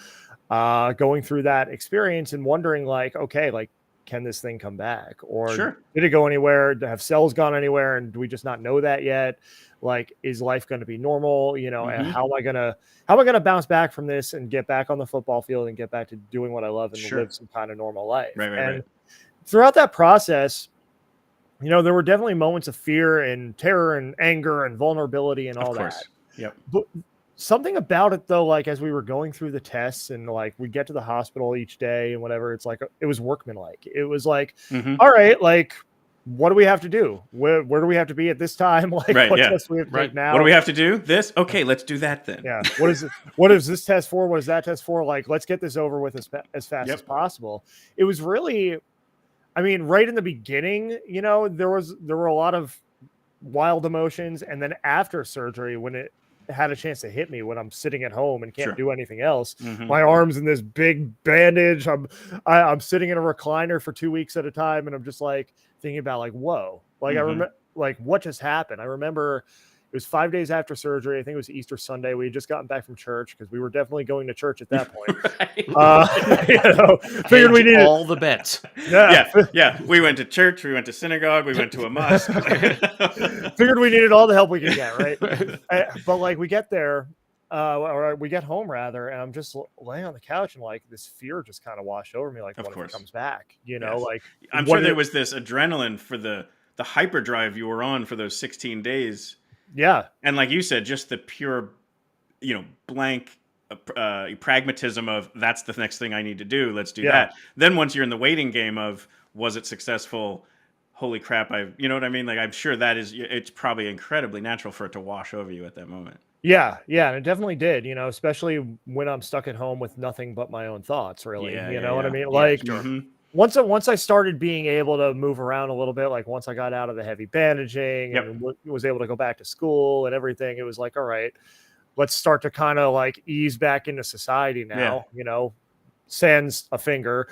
going through that experience and wondering like, okay, like, can this thing come back? Or did it go anywhere? Have cells gone anywhere? And do we just not know that yet? Like, is life going to be normal? And how am I going to bounce back from this and get back on the football field and get back to doing what I love and live some kind of normal life? Right. Throughout that process, there were definitely moments of fear and terror and anger and vulnerability and all that. Yep. But something about it though, like as we were going through the tests and like we get to the hospital each day and whatever, it's like, it was workmanlike. It was like, all right, like, what do we have to do? Where do we have to be at this time? Like, what test do we have to take now? What do we have to do? This? Okay, let's do that then. Yeah. What is this test for? What is that test for? Like, let's get this over with as fast as possible. It was really, I mean, right in the beginning, there were a lot of wild emotions. And then after surgery, when had a chance to hit me when I'm sitting at home and can't Sure. do anything else. Mhm. My arm's in this big bandage. I'm sitting in a recliner for 2 weeks at a time, and I'm just like thinking about like, whoa, like I remember like what just happened. I remember it was 5 days after surgery. I think it was Easter Sunday. We had just gotten back from church because we were definitely going to church at that point. Figured we needed all the bets. Yeah. We went to church. We went to synagogue. We went to a mosque. Figured we needed all the help we could get, right? But like we get there, or we get home rather, and I'm just laying on the couch and like this fear just kind of washed over me. Like, what if it comes back? You know, like I'm sure there was this adrenaline for the hyperdrive you were on for those 16 days. Yeah. And like you said, just the pure, blank pragmatism of that's the next thing I need to do. Let's do that. Then once you're in the waiting game of was it successful? Holy crap. You know what I mean? Like, I'm sure it's probably incredibly natural for it to wash over you at that moment. Yeah. Yeah. And it definitely did, especially when I'm stuck at home with nothing but my own thoughts, really. You know what I mean? Like, once I started being able to move around a little bit, like once I got out of the heavy bandaging and was able to go back to school and everything, it was like, all right, let's start to kind of like ease back into society now, sans a finger,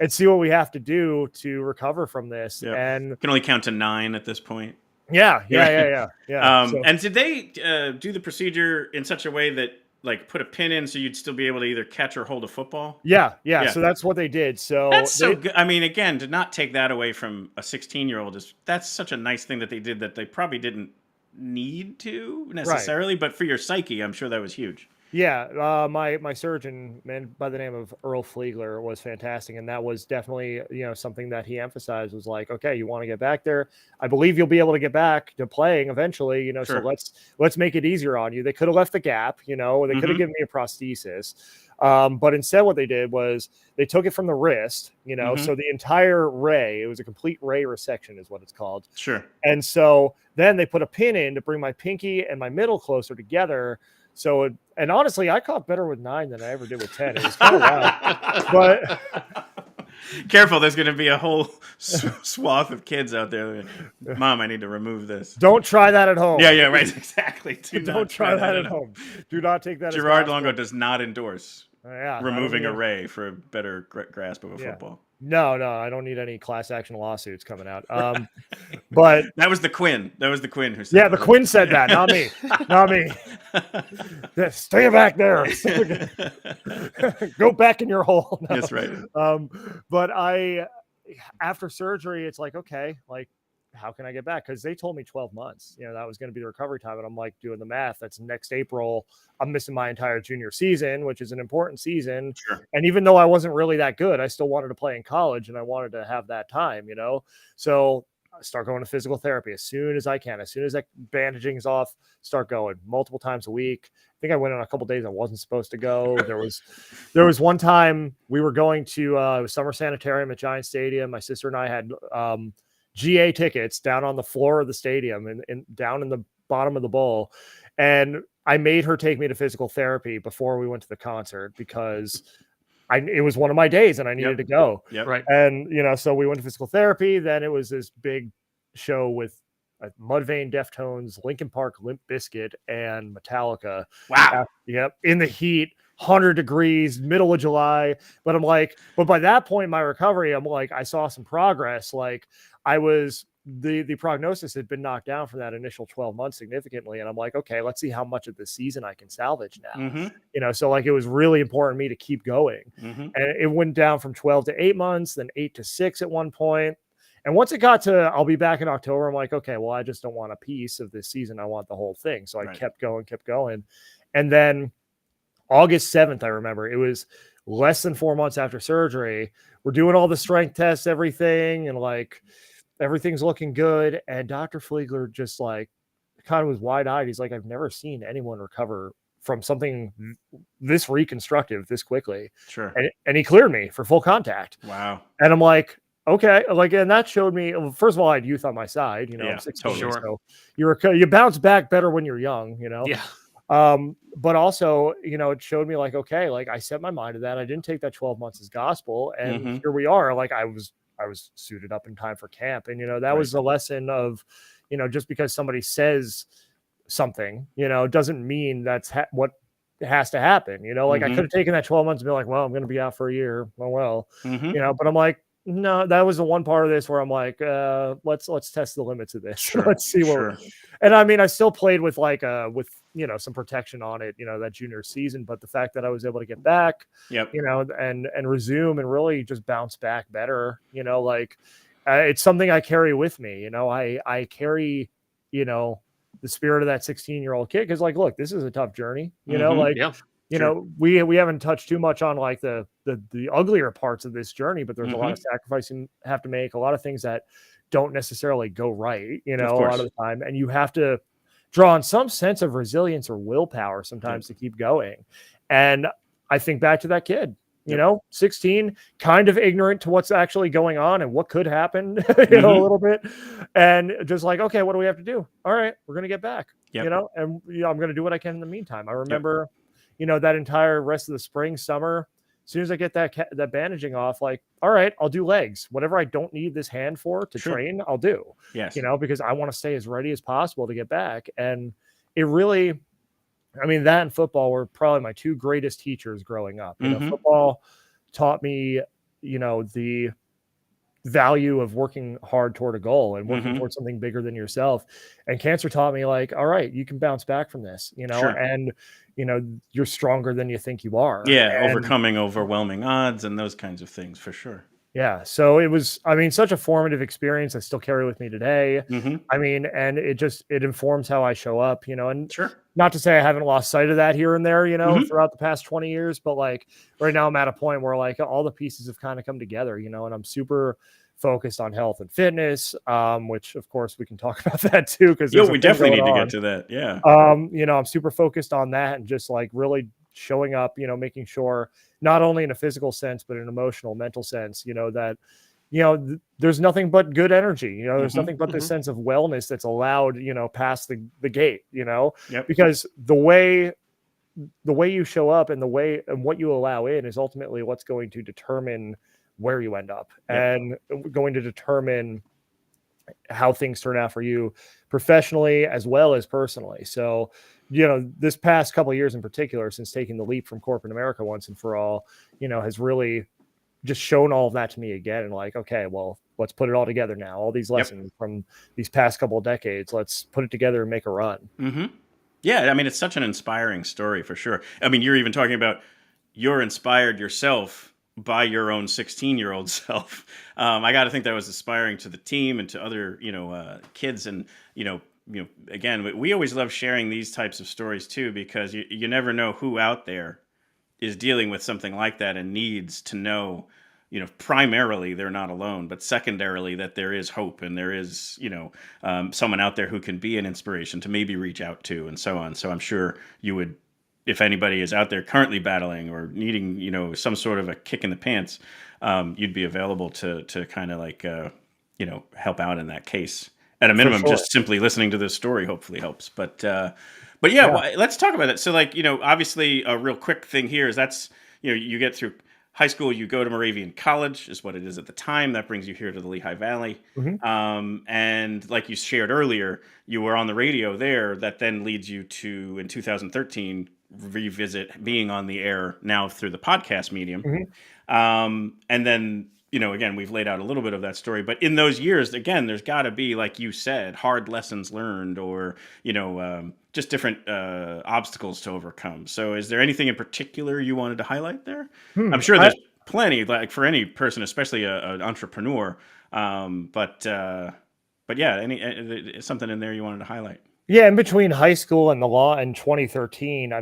and see what we have to do to recover from this. And you can only count to 9 at this point. Yeah. And did they do the procedure in such a way that like put a pin in so you'd still be able to either catch or hold a football? Yeah. So that's what they did. So that's so good. I mean, again, to not take that away from a 16-year-old that's such a nice thing that they did that they probably didn't need to necessarily, but for your psyche, I'm sure that was huge. Yeah, my surgeon, man, by the name of Earl Fleegler, was fantastic, and that was definitely something that he emphasized was like, okay, you want to get back there. I believe you'll be able to get back to playing eventually. So let's make it easier on you. They could have left the gap, they could have given me a prosthesis, but instead what they did was they took it from the wrist, so the entire ray, it was a complete ray resection, is what it's called. Sure. And so then they put a pin in to bring my pinky and my middle closer together. So, and honestly, I caught better with 9 than I ever did with 10. It was kind of wild. But careful, there's going to be a whole swath of kids out there. Mom, I need to remove this. Don't try that at home. Yeah, right, exactly. Don't try that at home. Do not take that. Gerard Longo does not endorse removing a ray for a better grasp of a football. No, I don't need any class action lawsuits coming out. But that was the Quinn. Who said that. The Quinn said that, not me. Not me. Stay back there. Go back in your hole. No. That's right. But after surgery, it's like, okay, like, how can I get back? Because they told me 12 months, that was going to be the recovery time. And I'm like doing the math. That's next April. I'm missing my entire junior season, which is an important season. Sure. And even though I wasn't really that good, I still wanted to play in college and I wanted to have that time, So I start going to physical therapy as soon as I can. As soon as that bandaging is off, start going multiple times a week. I think I went on a couple days I wasn't supposed to go. There was one time we were going to Summer Sanitarium at Giant Stadium. My sister and I had GA tickets down on the floor of the stadium and down in the bottom of the bowl. And I made her take me to physical therapy before we went to the concert because it was one of my days and I needed to go. Yep. Right. And, so we went to physical therapy. Then it was this big show with Mudvayne, Deftones, Linkin Park, Limp Bizkit, and Metallica. Wow. In the heat. 100 degrees, middle of July. But I'm like, but by that point in my recovery, I'm like, I saw some progress. Like the prognosis had been knocked down from that initial 12 months significantly. And I'm like, okay, let's see how much of the season I can salvage now. So like, it was really important to me to keep going. And it went down from 12 to 8 months, then 8 to 6 at one point. And once it got to, I'll be back in October. I'm like, okay, well, I just don't want a piece of this season. I want the whole thing. So I kept going. And then August 7th, I remember it was less than 4 months after surgery. We're doing all the strength tests, everything, and like everything's looking good. And Dr. Fleegler just like kind of was wide eyed. He's like, I've never seen anyone recover from something this reconstructive this quickly. Sure. And he cleared me for full contact. Wow. And I'm like, okay. Like, and that showed me, well, first of all, I had youth on my side, I'm 16, totally. so you bounce back better when you're young, Yeah. But also, it showed me like, okay, like I set my mind to that. I didn't take that 12 months as gospel. And here we are. Like I was suited up in time for camp. And, that was the lesson of, just because somebody says something, doesn't mean that's what has to happen. Like I could have taken that 12 months and be like, well, I'm going to be out for a year. Well, but I'm like, no, that was the one part of this where I'm like, let's test the limits of this. Sure, let's see what. And I mean, I still played with some protection on it, that junior season. But the fact that I was able to get back, and resume and really just bounce back better, it's something I carry with me. I carry, the spirit of that 16-year-old kid, because like, look, this is a tough journey. We haven't touched too much on like the uglier parts of this journey, but there's a lot of sacrifice you have to make, a lot of things that don't necessarily go right, a lot of the time. And you have to draw on some sense of resilience or willpower sometimes to keep going. And I think back to that kid, 16, kind of ignorant to what's actually going on and what could happen, a little bit. And just like, okay, what do we have to do? All right, we're going to get back, and I'm going to do what I can in the meantime. I remember, that entire rest of the spring, summer, as soon as I get that bandaging off, like, all right, I'll do legs. Whatever I don't need this hand for to train, I'll do. Yes. Because I want to stay as ready as possible to get back. And it really, that and football were probably my two greatest teachers growing up. Football taught me, the value of working hard toward a goal and working towards something bigger than yourself. And cancer taught me like, all right, you can bounce back from this, and you're stronger than you think you are. Yeah. Overcoming overwhelming odds and those kinds of things for sure. Yeah. So it was, such a formative experience I still carry with me today. And it informs how I show up, and not to say I haven't lost sight of that here and there, throughout the past 20 years, but like right now I'm at a point where like all the pieces have kind of come together, and I'm super focused on health and fitness, which of course we can talk about that too. Cause we definitely need to get to that. Yeah. I'm super focused on that and just like really showing up, making sure not only in a physical sense, but in an emotional, mental sense, that, there's nothing but good energy, there's nothing but this sense of wellness that's allowed, past the gate, because the way you show up and what you allow in is ultimately what's going to determine where you end up and going to determine how things turn out for you professionally as well as personally. So, this past couple of years in particular, since taking the leap from corporate America once and for all, has really just shown all of that to me again. And like, okay, well, let's put it all together now. All these lessons from these past couple of decades, let's put it together and make a run. Yeah. It's such an inspiring story for sure. You're even talking about you're inspired yourself by your own 16-year-old self. I got to think that was inspiring to the team and to other, kids. And, again, we always love sharing these types of stories too, because you never know who out there is dealing with something like that and needs to know, primarily they're not alone, but secondarily that there is hope and there is, someone out there who can be an inspiration to maybe reach out to and so on. So I'm sure you would, if anybody is out there currently battling or needing, some sort of a kick in the pants, you'd be available to kind of like, help out in that case. At a minimum, just simply listening to this story hopefully helps. But yeah, well, let's talk about it. So like, obviously a real quick thing here is that's, you get through high school, you go to Moravian College is what it is at the time. That brings you here to the Lehigh Valley. And like you shared earlier, you were on the radio there. That then leads you to, in 2013, revisit being on the air now through the podcast medium. And then, again, we've laid out a little bit of that story, but in those years, again, there's got to be, like you said, hard lessons learned or, just different obstacles to overcome. So is there anything in particular you wanted to highlight there? I'm sure there's plenty, like for any person, especially an entrepreneur. But yeah, something in there you wanted to highlight? Yeah, in between high school and the law in 2013,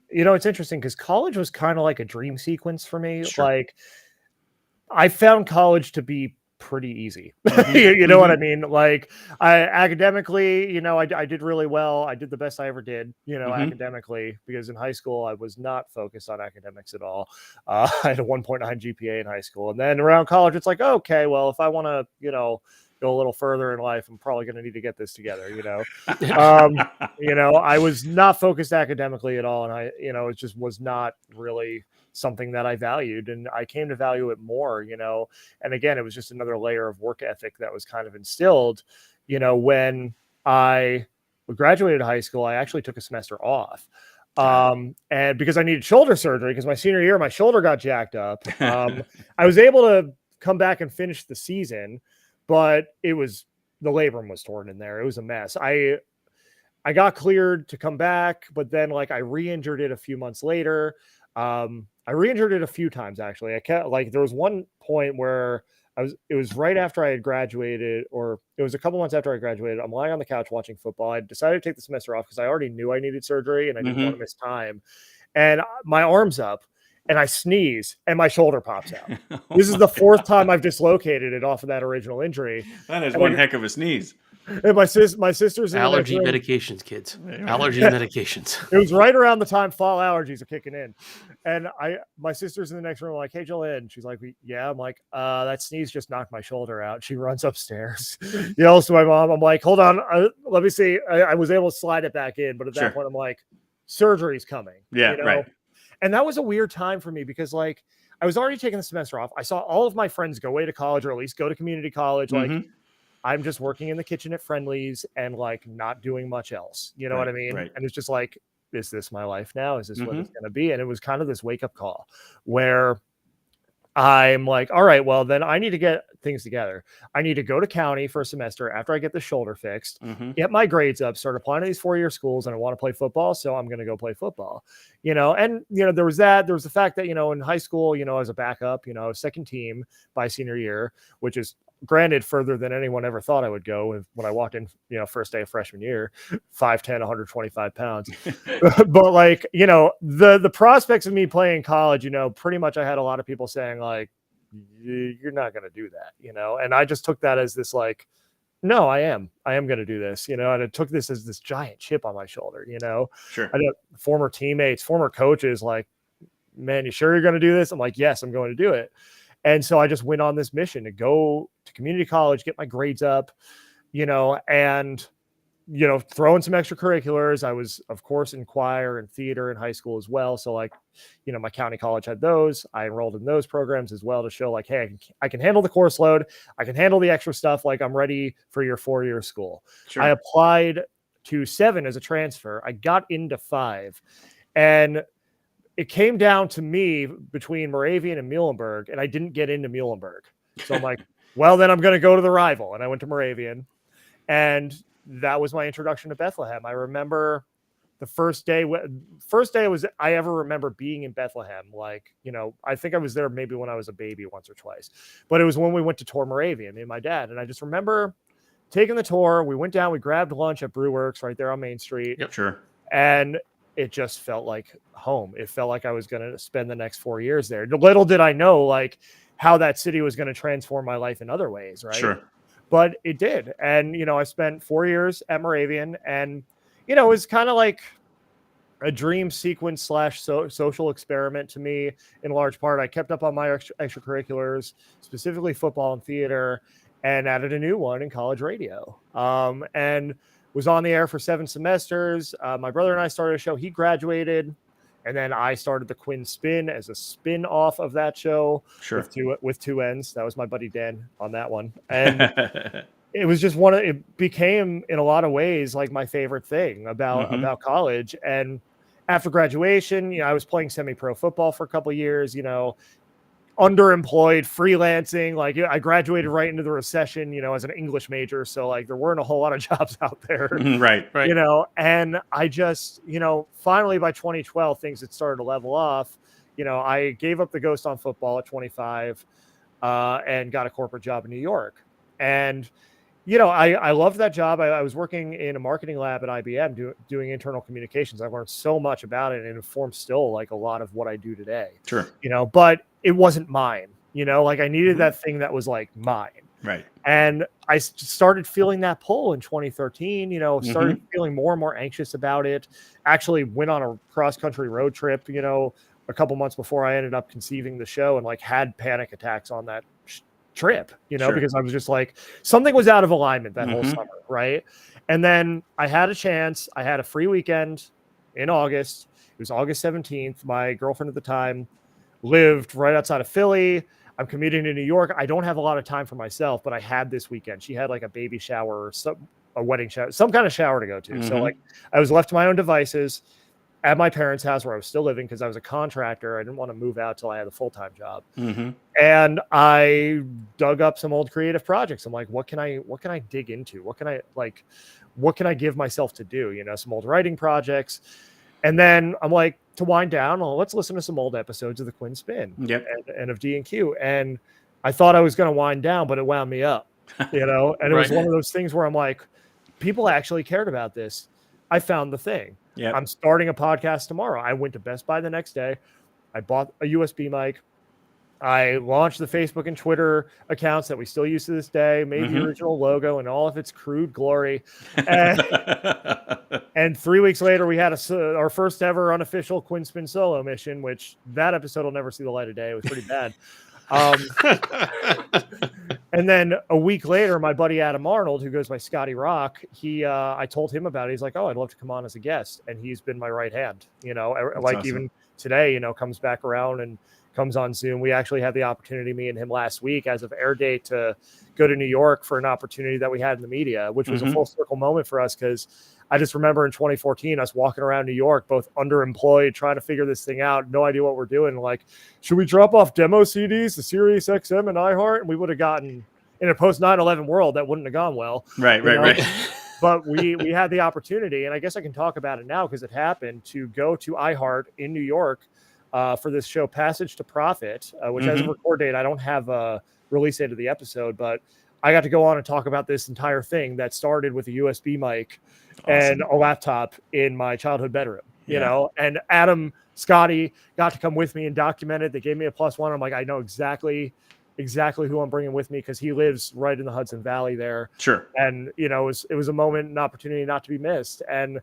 it's interesting because college was kind of like a dream sequence for me. Like, I found college to be pretty easy. You know what I mean? Like, academically, I did really well. I did the best I ever did, academically, because in high school, I was not focused on academics at all. I had a 1.9 GPA in high school. And then around college, it's like, okay, well, if I want to, go a little further in life, I'm probably going to need to get this together, I was not focused academically at all. And it just was not really something that I valued, and I came to value it more, and again, it was just another layer of work ethic that was kind of instilled, when I graduated high school, I actually took a semester off. And because I needed shoulder surgery, because my senior year, my shoulder got jacked up. I was able to come back and finish the season, but the labrum was torn in there. It was a mess. I got cleared to come back, but then like I re-injured it a few months later. I re-injured it a few times actually. There was one point where it was right after I had graduated, or it was a couple months after I graduated. I'm lying on the couch watching football. I decided to take the semester off because I already knew I needed surgery and I didn't want to miss time. And my arm's up and I sneeze and my shoulder pops out. This is the fourth time I've dislocated it off of that original injury. That is one heck of a sneeze. And my sister's in allergy medications, kids. Allergy medications. It was right around the time fall allergies are kicking in, and my sister's in the next room. I'm like, hey, Jolene. She's like, yeah. I'm like, that sneeze just knocked my shoulder out. She runs upstairs, yells to my mom. I'm like, hold on, let me see. I was able to slide it back in, but at that point, I'm like, surgery's coming. Yeah, right. And that was a weird time for me because like I was already taking the semester off. I saw all of my friends go away to college, or at least go to community college. Like I'm just working in the kitchen at Friendly's and like not doing much else. You know what I mean? Right. And it's just like, is this my life now? Is this what it's going to be? And it was kind of this wake up call where I'm like, all right, well, then I need to get things together. I need to go to county for a semester after I get the shoulder fixed, get my grades up, start applying to these 4-year schools, and I want to play football. So I'm going to go play football, and, there was the fact that, in high school, as a backup, second team by senior year, which is granted further than anyone ever thought I would go when I walked in, first day of freshman year, 5'10", 125 pounds. But like, the prospects of me playing college, pretty much I had a lot of people saying like, you're not going to do that, and I just took that as this like, no, I am going to do this, and I took this as this giant chip on my shoulder, Sure. I had former teammates, former coaches like, man, you sure you're going to do this? I'm like, yes, I'm going to do it. And so I just went on this mission to go to community college, get my grades up, and, throw in some extracurriculars. I was, of course, in choir and theater in high school as well. So like, my county college had those. I enrolled in those programs as well to show like, hey, I can handle the course load. I can handle the extra stuff. Like I'm ready for your 4-year school. Sure. I applied to 7 as a transfer. I got into 5. And it came down to me between Moravian and Muhlenberg, and I didn't get into Muhlenberg. So I'm like, well, then I'm going to go to the rival. And I went to Moravian. And that was my introduction to Bethlehem. I remember the first day I ever remember being in Bethlehem. Like, I think I was there maybe when I was a baby once or twice. But it was when we went to tour Moravian, me and my dad. And I just remember taking the tour. We went down, we grabbed lunch at Brewworks right there on Main Street. Yep, sure. And it just felt like home. It felt like I was going to spend the next 4 years there. Little did I know, like, how that city was going to transform my life in other ways, right? Sure. But it did. And, I spent 4 years at Moravian, and, it was kind of like a dream sequence / social experiment to me in large part. I kept up on my extracurriculars, specifically football and theater, and added a new one in college radio. And was on the air for 7 semesters. My brother and I started a show. He graduated, and then I started the Quinn Spinn as a spin-off of that show. Sure. With 2 ends. That was my buddy Dan on that one. And it was just it became in a lot of ways like my favorite thing about college. And after graduation, I was playing semi-pro football for a couple of years, underemployed, freelancing. Like I graduated right into the recession, as an English major. So like there weren't a whole lot of jobs out there. Right. And I just, finally by 2012, things had started to level off. I gave up the ghost on football at 25 and got a corporate job in New York. And, I loved that job. I was working in a marketing lab at IBM doing internal communications. I learned so much about it and it informs still like a lot of what I do today. Sure. But it wasn't mine, like I needed that thing that was like mine. Right. And I started feeling that pull in 2013, started feeling more and more anxious about it. Actually went on a cross-country road trip, a couple months before I ended up conceiving the show, and like had panic attacks on that trip, sure. Because I was just like, something was out of alignment that whole summer. Right. And then I had a chance. I had a free weekend in August. It was August 17th. My girlfriend at the time lived right outside of Philly. I'm commuting to New York. I don't have a lot of time for myself, but I had this weekend. She had like a baby shower or a wedding shower, some kind of shower to go to. So like I was left to my own devices at my parents' house where I was still living because I was a contractor. I didn't want to move out till I had a full-time job. And I dug up some old creative projects. I'm like, what can I dig into? What can I give myself to do? You know, some old writing projects. And then I'm like, to wind down, well, let's listen to some old episodes of the Quinn Spinn and of D&Q. And I thought I was going to wind down, but it wound me up, you know? And it was one of those things where I'm like, people actually cared about this. I found the thing. I'm starting a podcast tomorrow. I went to Best Buy the next day. I bought a USB mic. I launched the Facebook and Twitter accounts that we still use to this day, made the original logo and all of its crude glory. And 3 weeks later, we had our first ever unofficial Quinn Spinn solo mission, which that episode will never see the light of day. It was pretty bad. And then a week later, my buddy Adam Arnold, who goes by Scotty Rock, I told him about it. He's like, "Oh, I'd love to come on as a guest," and he's been my right hand. You know, That's like awesome. even today, you know, comes back around and comes on Zoom. We actually had the opportunity, me and him last week, as of air date, to go to New York for an opportunity that we had in the media, which was a full circle moment for us because I just remember in 2014 us walking around New York, both underemployed, trying to figure this thing out, no idea what we're doing. Like, should we drop off demo CDs to Sirius XM and iHeart? And we would have gotten, in a post 9/11 world, that wouldn't have gone well. Right. But we had the opportunity, and I guess I can talk about it now because it happened, to go to iHeart in New York for this show, Passage to Profit, which has a record date. I don't have a release date of the episode, but I got to go on and talk about this entire thing that started with a USB mic and a laptop in my childhood bedroom, you know, and Adam, Scotty got to come with me and document it. They gave me a +1. I'm like, I know exactly who I'm bringing with me because he lives right in the Hudson Valley there. Sure. And, you know, it was a moment, an opportunity not to be missed. And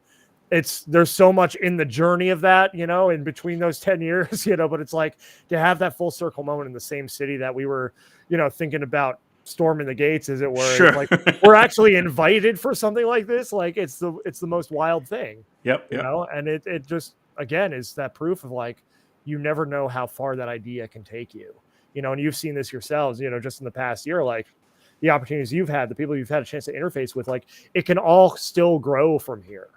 there's so much in the journey of that, you know, in between those 10 years, you know, but it's like to have that full circle moment in the same city that we were, you know, thinking about storming the gates, as it were. Sure. Like, we're actually invited for something like this. Like, it's the most wild thing. You know, and it just, again, is that proof of like, you never know how far that idea can take you, you know, and you've seen this yourselves, you know, just in the past year, like the opportunities you've had, the people you've had a chance to interface with, like it can all still grow from here.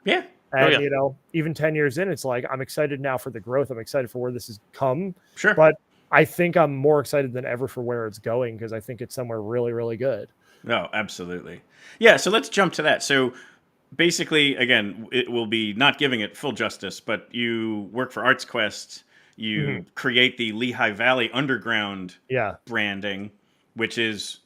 And, you know, even 10 years in, it's like, I'm excited now for the growth. I'm excited for where this has come. Sure. But I think I'm more excited than ever for where it's going because I think it's somewhere really, really good. No, absolutely. Yeah. So let's jump to that. So basically, again, it will be not giving it full justice, but you work for Arts Quest. You create the Lehigh Valley Underground branding, which is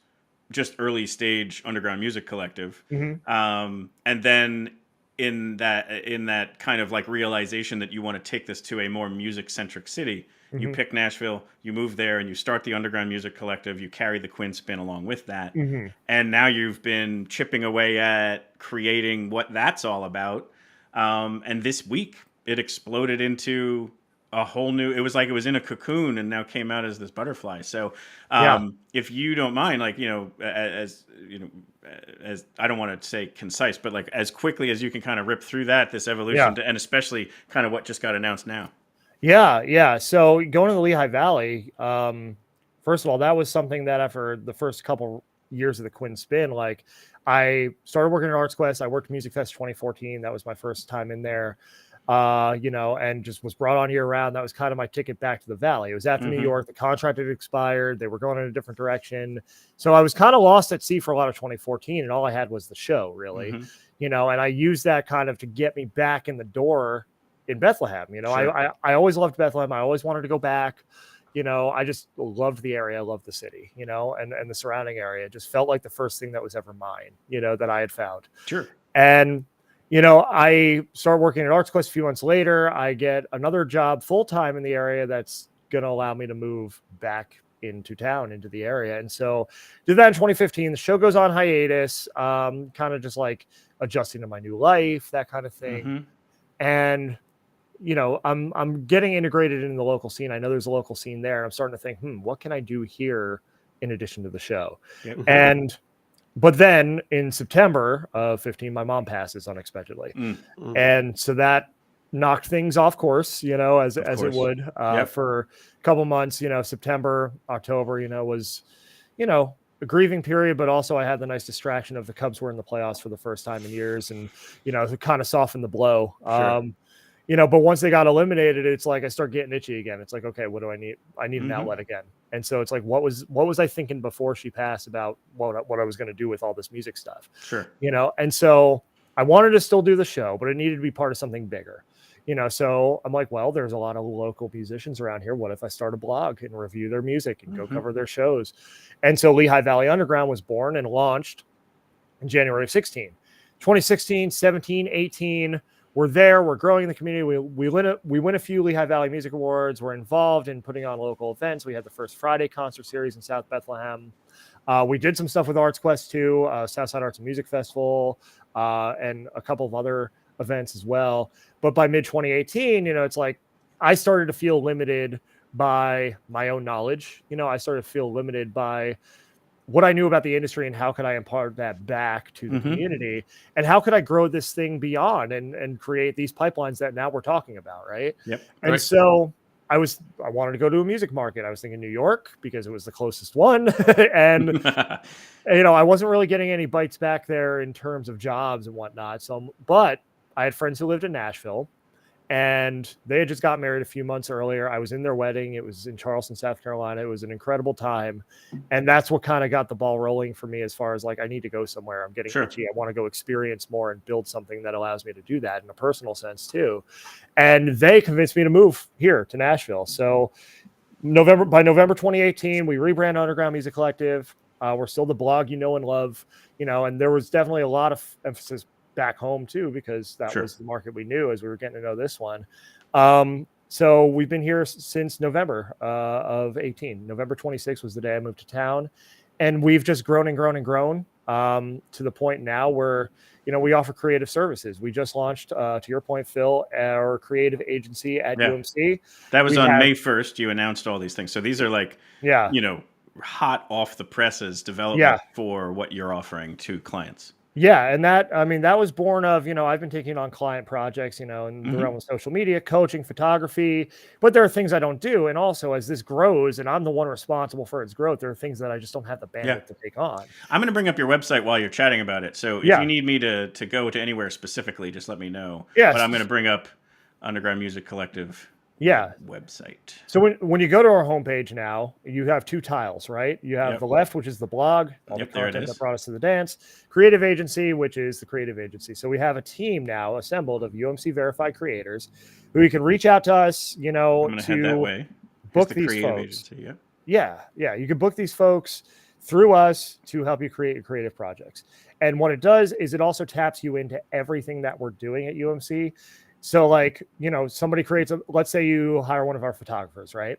just early stage underground music collective. And then in that kind of like realization that you want to take this to a more music centric city, you pick Nashville, you move there, and you start the underground music collective. You carry the Quinn Spinn along with that, and now you've been chipping away at creating what that's all about. And this week, it exploded into a whole new. It was like it was in a cocoon and now came out as this butterfly. So, if you don't mind, like, you know, as you know, as I don't want to say concise, but like as quickly as you can kind of rip through this evolution, and especially kind of what just got announced now. Yeah. So going to the Lehigh Valley, first of all, that was something that after the first couple years of the Quinn Spinn, like I started working at Arts Quest. I worked Music Fest 2014. That was my first time in there, you know, and just was brought on year round. That was kind of my ticket back to the Valley. It was after New York. The contract had expired. They were going in a different direction. So I was kind of lost at sea for a lot of 2014. And all I had was the show, really, you know, and I used that kind of to get me back in the door in Bethlehem. You know, I always loved Bethlehem. I always wanted to go back. You know, I just loved the area. I loved the city, you know, and the surrounding area. It just felt like the first thing that was ever mine, you know, that I had found. Sure. And, you know, I started working at Arts Quest a few months later. I get another job full-time in the area that's going to allow me to move back into town, into the area. And so did that in 2015. The show goes on hiatus, kind of just like adjusting to my new life, that kind of thing. And, you know, I'm getting integrated in the local scene. I know there's a local scene there. I'm starting to think, what can I do here in addition to the show? But then in September of 15, my mom passes unexpectedly. And so that knocked things off course, you know, as it would for a couple months. You know, September, October, you know, was, you know, a grieving period, but also I had the nice distraction of the Cubs were in the playoffs for the first time in years, and it kind of softened the blow. Sure. But once they got eliminated, it's like I start getting itchy again. It's like, okay, what do I need? I need an outlet again. And so it's like, what was I thinking before she passed about what I was going to do with all this music stuff? Sure. And so I wanted to still do the show, but it needed to be part of something bigger. So I'm like, well, there's a lot of local musicians around here. What if I start a blog and review their music and go cover their shows? And so Lehigh Valley Underground was born and launched in January of 2016, 17, 18. We're there. We're growing the community. We win a few Lehigh Valley Music Awards. We're involved in putting on local events. We had the first Friday concert series in South Bethlehem. We did some stuff with Arts Quest too, Southside Arts and Music Festival, and a couple of other events as well. But by mid 2018, it's like I started to feel limited by my own knowledge. I started to feel limited by what I knew about the industry and how could I impart that back to the community, and how could I grow this thing beyond and create these pipelines that now we're talking about. Right. Yep. And so I wanted to go to a music market. I was thinking New York because it was the closest one. And, I wasn't really getting any bites back there in terms of jobs and whatnot. But I had friends who lived in Nashville, and they had just got married a few months earlier. I was in their wedding. It was in Charleston, South Carolina. It was an incredible time. And that's what kind of got the ball rolling for me as far as like, I need to go somewhere. I'm getting itchy. I want to go experience more and build something that allows me to do that in a personal sense too. And they convinced me to move here to Nashville. So by November 2018, we rebrand Underground Music Collective. We're still the blog and love, and there was definitely a lot of emphasis back home too, because that was the market we knew as we were getting to know this one. So we've been here since November of 18. November 26th was the day I moved to town, and we've just grown and grown and grown to the point now where we offer creative services. We just launched, to your point, Phil, our creative agency at UMC. That was on May 1st. You announced all these things, so these are like hot off the presses development for what you're offering to clients. Yeah. And that was born of, I've been taking on client projects, in the realm of social media, coaching, photography, but there are things I don't do. And also as this grows and I'm the one responsible for its growth, there are things that I just don't have the bandwidth to take on. I'm going to bring up your website while you're chatting about it. So if you need me to go to anywhere specifically, just let me know. Yeah. But I'm going to bring up Underground Music Collective website. So when you go to our homepage now, you have two tiles, right? You have the left, which is the blog, all the content that brought us to the dance, creative agency, which is the creative agency. So we have a team now assembled of UMC verified creators who you can reach out to us, I'm going to head that way. Book these folks. Agency, yeah. You can book these folks through us to help you create your creative projects. And what it does is it also taps you into everything that we're doing at UMC. So like, somebody creates let's say you hire one of our photographers, right?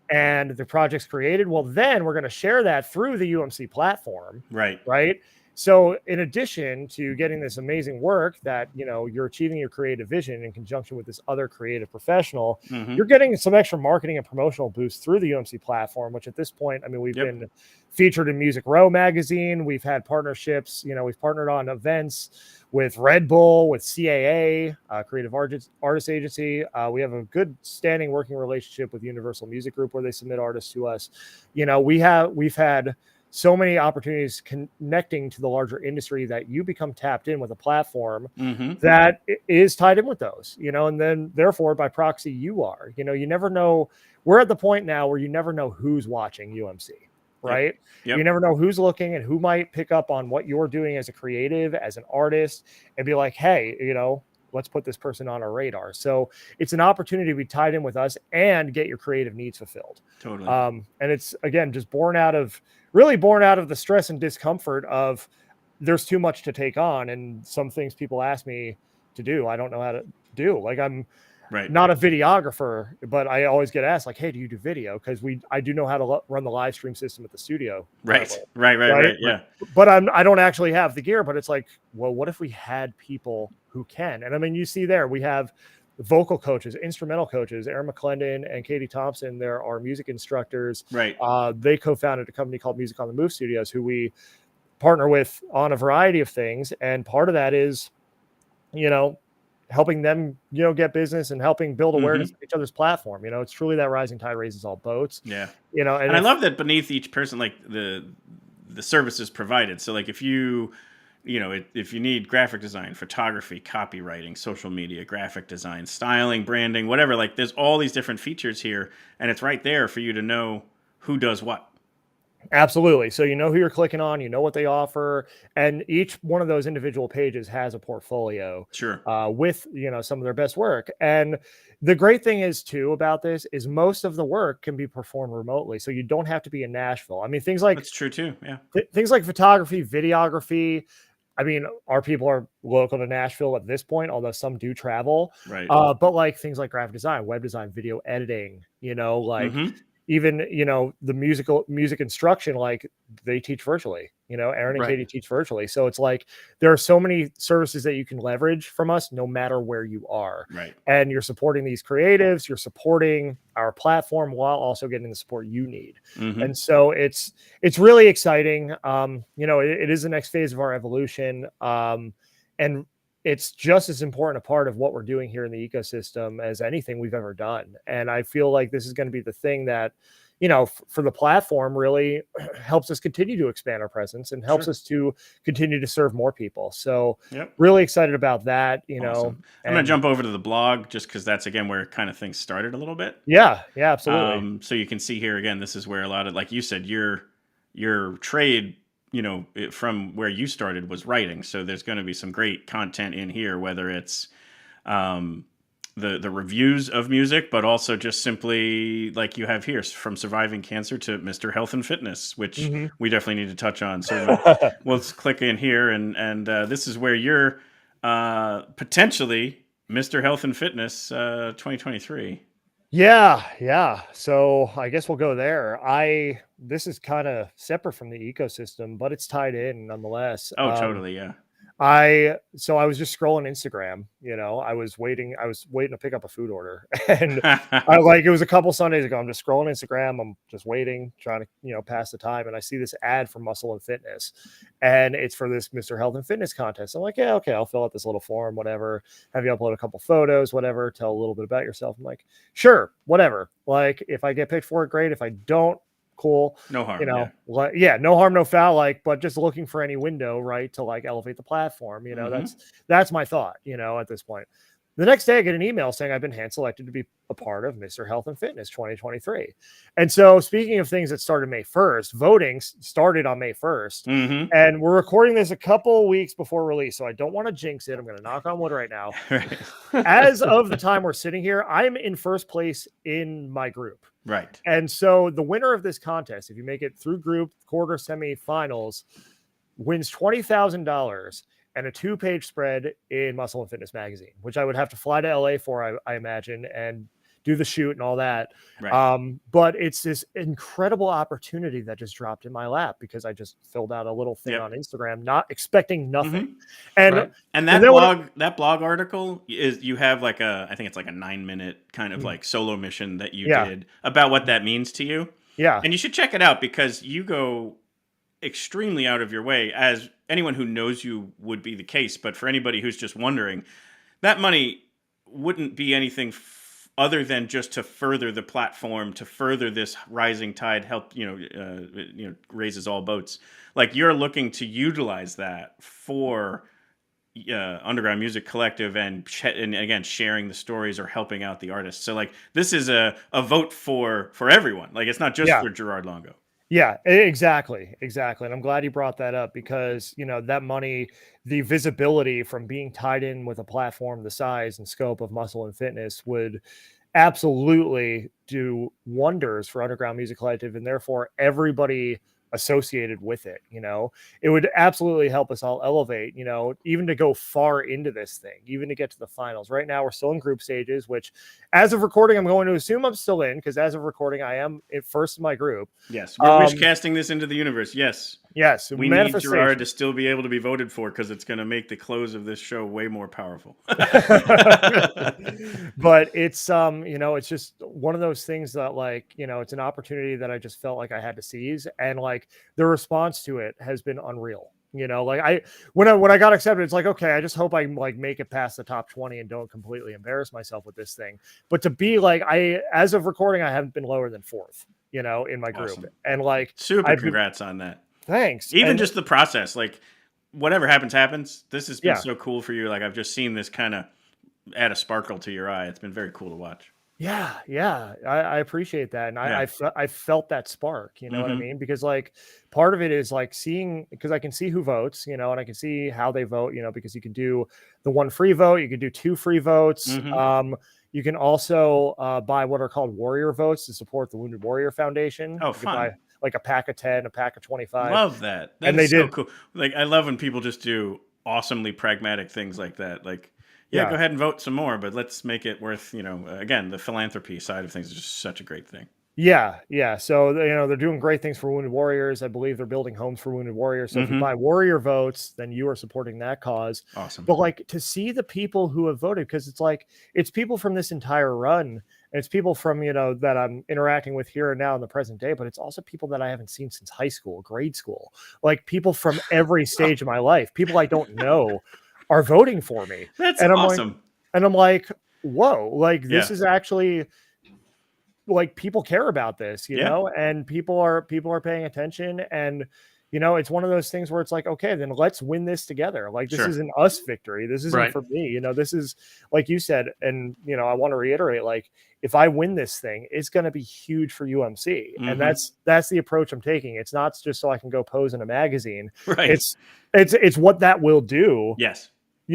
And the project's created. Well, then we're going to share that through the UMC platform. Right. So in addition to getting this amazing work that, you're achieving your creative vision in conjunction with this other creative professional, you're getting some extra marketing and promotional boost through the UMC platform, which at this point, we've been featured in Music Row magazine. We've had partnerships, we've partnered on events with Red Bull, with CAA, Creative Artist Agency. We have a good standing working relationship with Universal Music Group where they submit artists to us. We've had so many opportunities connecting to the larger industry that you become tapped in with a platform that is tied in with those, and then therefore by proxy you are, you never know. We're at the point now where you never know who's watching UMC, right? You never know who's looking and who might pick up on what you're doing as a creative, as an artist, and be like, hey, let's put this person on our radar. So it's an opportunity to be tied in with us and get your creative needs fulfilled. Totally. And it's, again, just born out of the stress and discomfort of there's too much to take on. And some things people ask me to do, I don't know how to do. Like I'm not a videographer, but I always get asked like, hey, do you do video? Because I do know how to run the live stream system at the studio. Right. Yeah. But I don't actually have the gear, but it's like, well, what if we had people who can? And you see there, we have vocal coaches, instrumental coaches, Aaron McClendon and Katie Thompson. There are music instructors. Right. They co-founded a company called Music on the Move Studios, who we partner with on a variety of things. And part of that is, helping them, get business and helping build awareness of each other's platform. It's truly that rising tide raises all boats. Yeah. And I love that beneath each person, like the services provided. So like if you if you need graphic design, photography, copywriting, social media, graphic design, styling, branding, whatever, like there's all these different features here, and it's right there for you to know who does what. Absolutely. So you know who you're clicking on, you know what they offer, and each one of those individual pages has a portfolio Sure. With some of their best work. And the great thing is too about this is most of the work can be performed remotely, so you don't have to be in Nashville. I mean, things like that's true too. Yeah, things like photography, videography. I mean, our people are local to Nashville at this point, although some do travel. Right. But like things like graphic design, web design, video editing, like even, the music instruction, like they teach virtually, Aaron and Katie teach virtually. So it's like, there are so many services that you can leverage from us, no matter where you are. Right. And you're supporting these creatives, you're supporting our platform while also getting the support you need. And so it's really exciting. It is the next phase of our evolution. And it's just as important a part of what we're doing here in the ecosystem as anything we've ever done. And I feel like this is going to be the thing that, for the platform really helps us continue to expand our presence and helps us to continue to serve more people. So really excited about that, Awesome. I'm going to jump over to the blog just because that's, again, where kind of things started a little bit. Yeah, absolutely. So you can see here, again, this is where a lot of, like you said, your trade, from where you started was writing. So there's going to be some great content in here, whether it's the reviews of music, but also just simply like you have here, from surviving cancer to Mr. Health and Fitness, which we definitely need to touch on. So we'll click in here, and this is where you're potentially Mr. Health and Fitness 2023. Yeah. So I guess we'll go there. This is kind of separate from the ecosystem, but it's tied in nonetheless. Oh, totally. Yeah. I was just scrolling Instagram, I was waiting to pick up a food order, and it was a couple Sundays ago. I'm just scrolling Instagram. I'm just waiting, trying to, pass the time. And I see this ad for Muscle and Fitness, and it's for this Mr. Health and Fitness contest. I'm like, yeah, okay, I'll fill out this little form, whatever. Have you upload a couple photos, whatever, tell a little bit about yourself. I'm like, sure, whatever. Like if I get picked for it, great. If I don't, cool. No harm. No harm, no foul. But just looking for any window, right, to elevate the platform. That's my thought, at this point. The next day I get an email saying I've been hand selected to be a part of Mr. Health and Fitness 2023. And so speaking of things that started May 1st, voting started on May 1st. And we're recording this a couple weeks before release. So I don't want to jinx it. I'm going to knock on wood right now. As of the time we're sitting here, I'm in first place in my group. Right. And so the winner of this contest, if you make it through group, quarter, semifinals, wins $20,000 and a 2-page spread in Muscle and Fitness magazine, which I would have to fly to LA for, I imagine, and do the shoot and all that. Right. But it's this incredible opportunity that just dropped in my lap because I just filled out a little thing on Instagram, not expecting nothing. And that blog article is, you have I think it's like a 9-minute kind of like solo mission that you did about what that means to you. Yeah. And you should check it out because you go extremely out of your way, as anyone who knows you would be the case. But for anybody who's just wondering, that money wouldn't be anything other than just to further the platform, to further this rising tide, help, raises all boats. Like, you're looking to utilize that for Underground Music Collective and again, sharing the stories or helping out the artists. So like, this is a vote for everyone. Like, it's not just for Gerard Longo. Yeah, exactly. And I'm glad you brought that up because, that money, the visibility from being tied in with a platform the size and scope of Muscle and Fitness would absolutely do wonders for Underground Music Collective and therefore everybody associated with it. It would absolutely help us all elevate, even to go far into this thing, even to get to the finals. Right now we're still in group stages, which as of recording, I'm going to assume I'm still in, because as of recording, I am at first in my group. Yes. We're wish casting this into the universe. Yes. We need Gerard to still be able to be voted for, because it's going to make the close of this show way more powerful. But it's it's just one of those things that it's an opportunity that I just felt like I had to seize, and the response to it has been unreal. When I got accepted, it's like, okay, I just hope I make it past the top 20 and don't completely embarrass myself with this thing. But to be as of recording, I haven't been lower than 4th, in my group. Awesome. And super congrats on that. Thanks. Even just the process, like whatever happens. This has been so cool for you. Like I've just seen this kind of add a sparkle to your eye. It's been very cool to watch. Yeah. I appreciate that. And I felt that spark, you know what I mean? Because like part of it is like seeing, because I can see who votes, you know, and I can see how they vote, you know, because you can do the 1 free vote, you can do 2 free votes. You can also buy what are called warrior votes to support the Wounded Warrior Foundation. Oh, you fun. buy like a pack of 10, a pack of 25. Love that. That is so cool. Like I love when people just do awesomely pragmatic things like that. Like, go ahead and vote some more, but let's make it worth, you know, again, the philanthropy side of things is just such a great thing. Yeah. So, you know, they're doing great things for Wounded Warriors. I believe they're building homes for Wounded Warriors. So if you buy warrior votes, then you are supporting that cause. Awesome. But like to see the people who have voted, because it's like, it's people from this entire run. And it's people from, you know, that I'm interacting with here and now in the present day, but it's also people that I haven't seen since high school, grade school, like people from every stage of my life, people I don't know are voting for me. That's awesome. I'm like, whoa, like this is actually like people care about this, you know, and people are paying attention. And, you know, it's one of those things where it's like, okay, then let's win this together. Like this isn't us victory. This isn't for me. You know, this is like you said. And, you know, I want to reiterate, like, if I win this thing, it's going to be huge for UMC. And that's the approach I'm taking. It's not just so I can go pose in a magazine. Right. It's what that will do. Yes.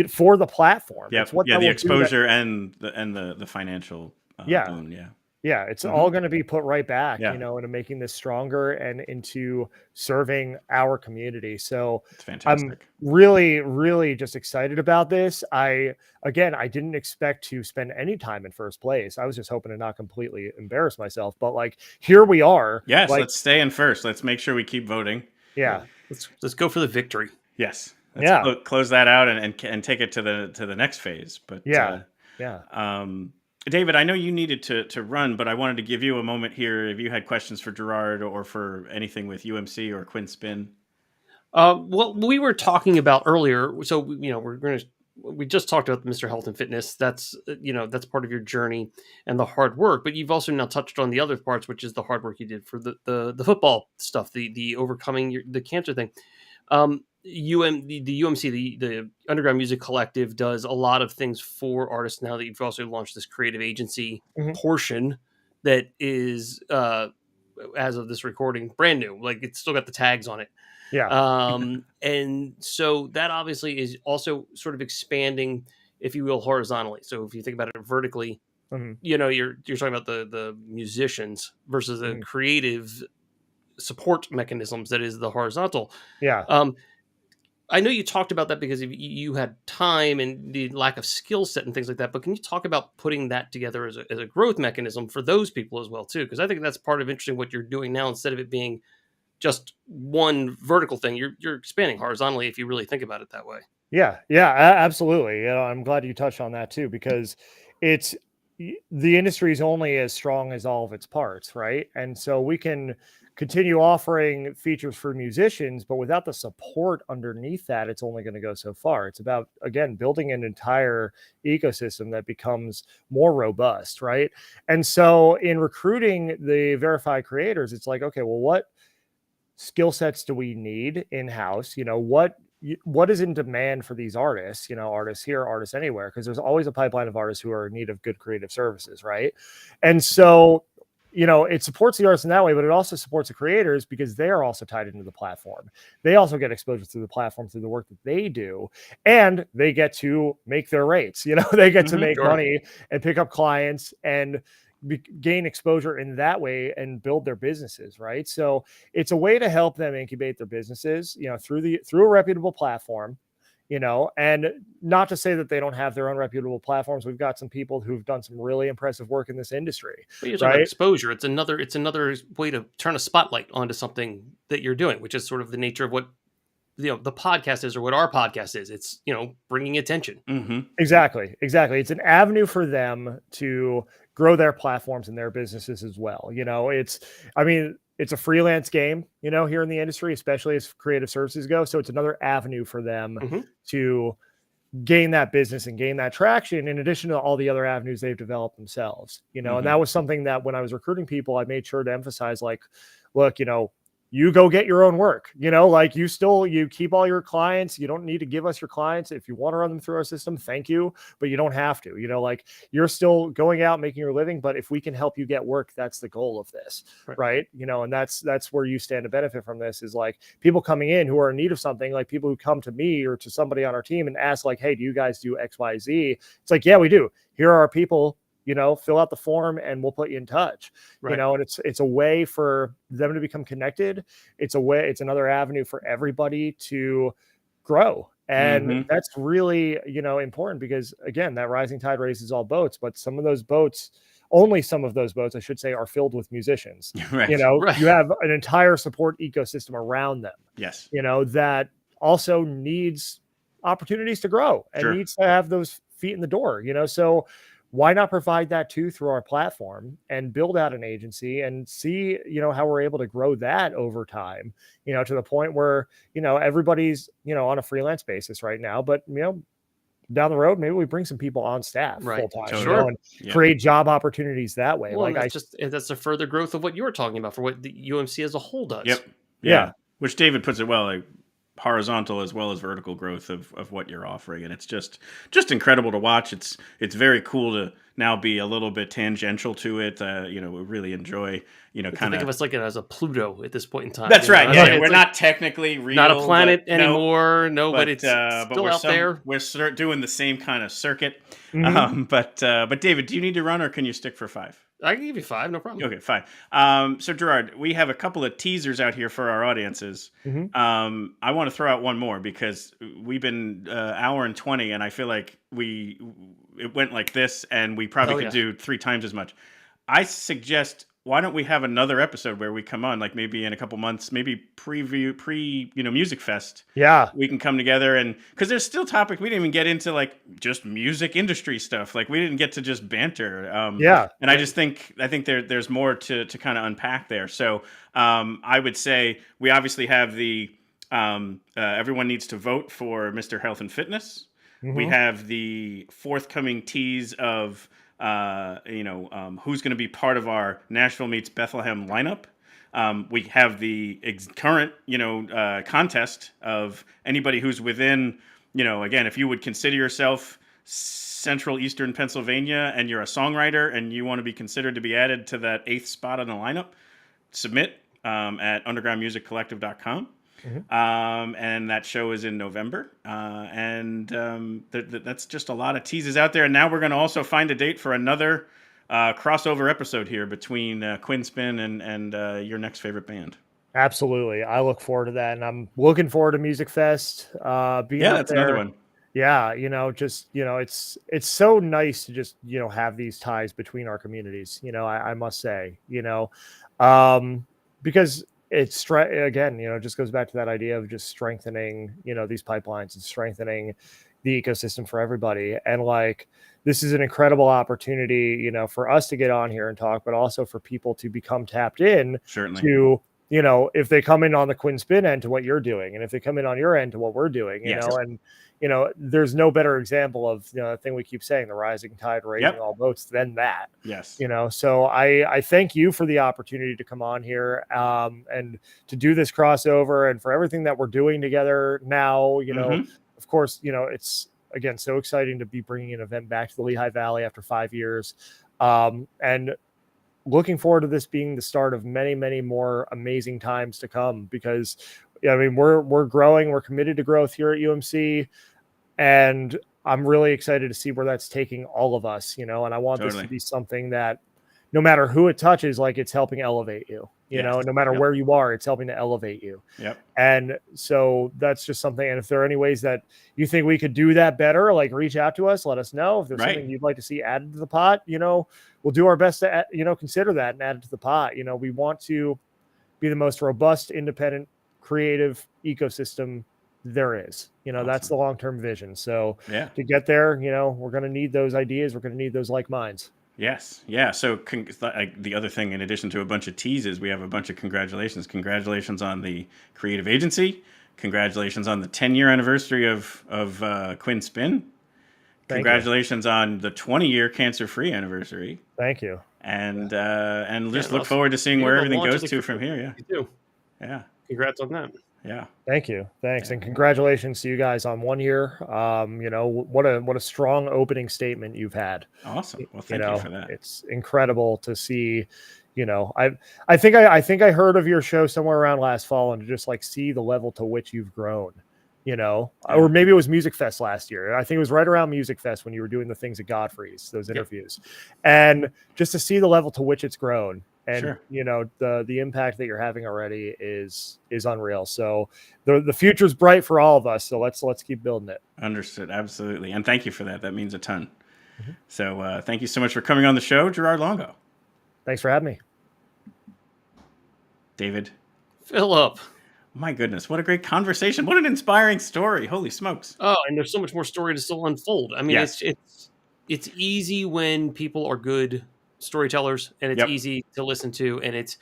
For the platform. Yeah. It's what the exposure and the financial boon. Yeah, it's all going to be put right back, you know, into making this stronger and into serving our community. So it's fantastic. I'm really, really just excited about this. I didn't expect to spend any time in first place. I was just hoping to not completely embarrass myself. But like, here we are. Yes, like, let's stay in first. Let's make sure we keep voting. Yeah. Let's go for the victory. Yes. Let's close that out and take it to the next phase. But David, I know you needed to run, but I wanted to give you a moment here if you had questions for Gerard or for anything with UMC or Quinn Spinn. Well, we were talking about earlier, so you know we just talked about Mr. Health and Fitness. That's that's part of your journey and the hard work. But you've also now touched on the other parts, which is the hard work you did for the football stuff, the overcoming the cancer thing. The UMC, the Underground Music Collective, does a lot of things for artists now that you've also launched this creative agency portion that is, as of this recording, brand new. Like it's still got the tags on it. Yeah. And so that obviously is also sort of expanding, if you will, horizontally. So if you think about it vertically, you know, you're talking about the musicians versus the creative support mechanisms that is the horizontal. Yeah. I know you talked about that because you had time and the lack of skill set and things like that, but can you talk about putting that together as a growth mechanism for those people as well too? Because I think that's part of interesting what you're doing now, instead of it being just one vertical thing, you're expanding horizontally if you really think about it that way. Yeah, absolutely. You know, I'm glad you touched on that too, because the industry is only as strong as all of its parts, right? And so we can continue offering features for musicians, but without the support underneath that, it's only going to go so far. It's about, again, building an entire ecosystem that becomes more robust, right? And so in recruiting the verified creators, it's like, okay, well, what skill sets do we need in-house? You know, what is in demand for these artists, you know, artists here, artists anywhere, because there's always a pipeline of artists who are in need of good creative services, right? And so, you know, it supports the artists in that way, but it also supports the creators because they are also tied into the platform. They also get exposure through the platform through the work that they do, and they get to make their rates. You know, they get to make money and pick up clients and gain exposure in that way and build their businesses, right? So it's a way to help them incubate their businesses, you know, through a reputable platform, you know, and not to say that they don't have their own reputable platforms. We've got some people who've done some really impressive work in this industry. But you're talking about exposure. It's another way to turn a spotlight onto something that you're doing, which is sort of the nature of what, you know, the podcast is, or what our podcast is. It's, you know, bringing attention. Exactly. It's an avenue for them to grow their platforms and their businesses as well. You know, it's a freelance game, you know, here in the industry, especially as creative services go. So it's another avenue for them to gain that business and gain that traction, in addition to all the other avenues they've developed themselves, you know. And that was something that when I was recruiting people, I made sure to emphasize, like, look, you know, you go get your own work, like you keep all your clients. You don't need to give us your clients. If you want to run them through our system, thank you, but you don't have to, like you're still going out making your living. But if we can help you get work, that's the goal of this. Right. And that's where you stand to benefit from this, is like people coming in who are in need of something, like people who come to me or to somebody on our team and ask like, hey, do you guys do X, Y, Z? It's like, yeah, we do. Here are our people, fill out the form and we'll put you in touch, and it's a way for them to become connected. It's another avenue for everybody to grow. And that's really, important, because again, that rising tide raises all boats, but only some of those boats, I should say, are filled with musicians. You have an entire support ecosystem around them. Yes. That also needs opportunities to grow and needs to have those feet in the door, so why not provide that too through our platform and build out an agency and see, how we're able to grow that over time, to the point where, everybody's, on a freelance basis right now, but, down the road, maybe we bring some people on staff full time, and create job opportunities that way. Well, that's a further growth of what you were talking about for what the UMC as a whole does. Yep. Yeah. Which David puts it well, like horizontal as well as vertical growth of what you're offering. And it's just incredible to watch. It's very cool to now be a little bit tangential to it. We really enjoy, kind of like it as a Pluto at this point in time. That's right. Yeah, we're not technically real, not a planet anymore. But it's but still out there. We're doing the same kind of circuit. But David, do you need to run or can you stick for 5? I can give you 5, no problem. Okay, fine. So Gerard, we have a couple of teasers out here for our audiences. I want to throw out one more because we've been hour and 20, and I feel like it went like this, and we probably could do 3 times as much. I suggest, why don't we have another episode where we come on, like maybe in a couple months, maybe pre Music Fest. Yeah, we can come together, and because there's still topics we didn't even get into, like just music industry stuff. Like we didn't get to just banter. And I think there's more to kind of unpack there. So I would say we obviously have the everyone needs to vote for Mr. Health and Fitness. We have the forthcoming tease of who's going to be part of our Nashville meets Bethlehem lineup. We have the current, contest of anybody who's within, again, if you would consider yourself Central Eastern Pennsylvania and you're a songwriter and you want to be considered to be added to that 8th spot on the lineup, submit at undergroundmusiccollective.com. And that show is in November. That's just a lot of teases out there. And now we're going to also find a date for another crossover episode here between Quinn Spinn and your next favorite band. Absolutely. I look forward to that. And I'm looking forward to Music Fest. That's another one. Yeah. It's so nice to just, have these ties between our communities, I must say, because it's again, it just goes back to that idea of just strengthening, these pipelines and strengthening the ecosystem for everybody. And like, this is an incredible opportunity, for us to get on here and talk, but also for people to become tapped in to, if they come in on the Quinn Spinn end to what you're doing, and if they come in on your end to what we're doing, you know, and there's no better example of the thing we keep saying, the rising tide raising all boats, than that. Yes. So I thank you for the opportunity to come on here and to do this crossover, and for everything that we're doing together now. Of course, it's again so exciting to be bringing an event back to the Lehigh Valley after 5 years, and looking forward to this being the start of many, many more amazing times to come. Because we're growing, we're committed to growth here at UMC. And I'm really excited to see where that's taking all of us, and I want this to be something that no matter who it touches, like it's helping elevate you, no matter where you are, it's helping to elevate you. And so that's just something. And if there are any ways that you think we could do that better, like reach out to us, let us know. If there's something you'd like to see added to the pot, we'll do our best to, consider that and add it to the pot. We want to be the most robust, independent, creative ecosystem there is. Awesome. That's the long-term vision. So to get there, we're going to need those ideas. We're going to need those like minds. Yes. Yeah. So the other thing, in addition to a bunch of teases, we have a bunch of congratulations. Congratulations on the creative agency. Congratulations on the 10-year anniversary of Quinn Spinn. Congratulations on the 20-year cancer-free anniversary. Thank you. And just look forward to seeing where everything goes to from here. Yeah. You do. Yeah. Congrats on that. Yeah. Thank you. Thanks. And congratulations to you guys on 1 year. What a strong opening statement you've had. Awesome. Well, thank you for that. It's incredible to see, I think I heard of your show somewhere around last fall, and to just like see the level to which you've grown, or maybe it was Music Fest last year. I think it was right around Music Fest when you were doing the things at Godfrey's, those interviews, and just to see the level to which it's grown. And the impact that you're having already is unreal. So the future's bright for all of us. So let's keep building it. Understood. Absolutely. And thank you for that. That means a ton. Mm-hmm. So thank you so much for coming on the show, Gerard Longo. Thanks for having me. David. Phillip. My goodness, what a great conversation. What an inspiring story. Holy smokes. Oh, and there's so much more story to still unfold. I mean, it's easy when people are good storytellers, and it's easy to listen to, and it's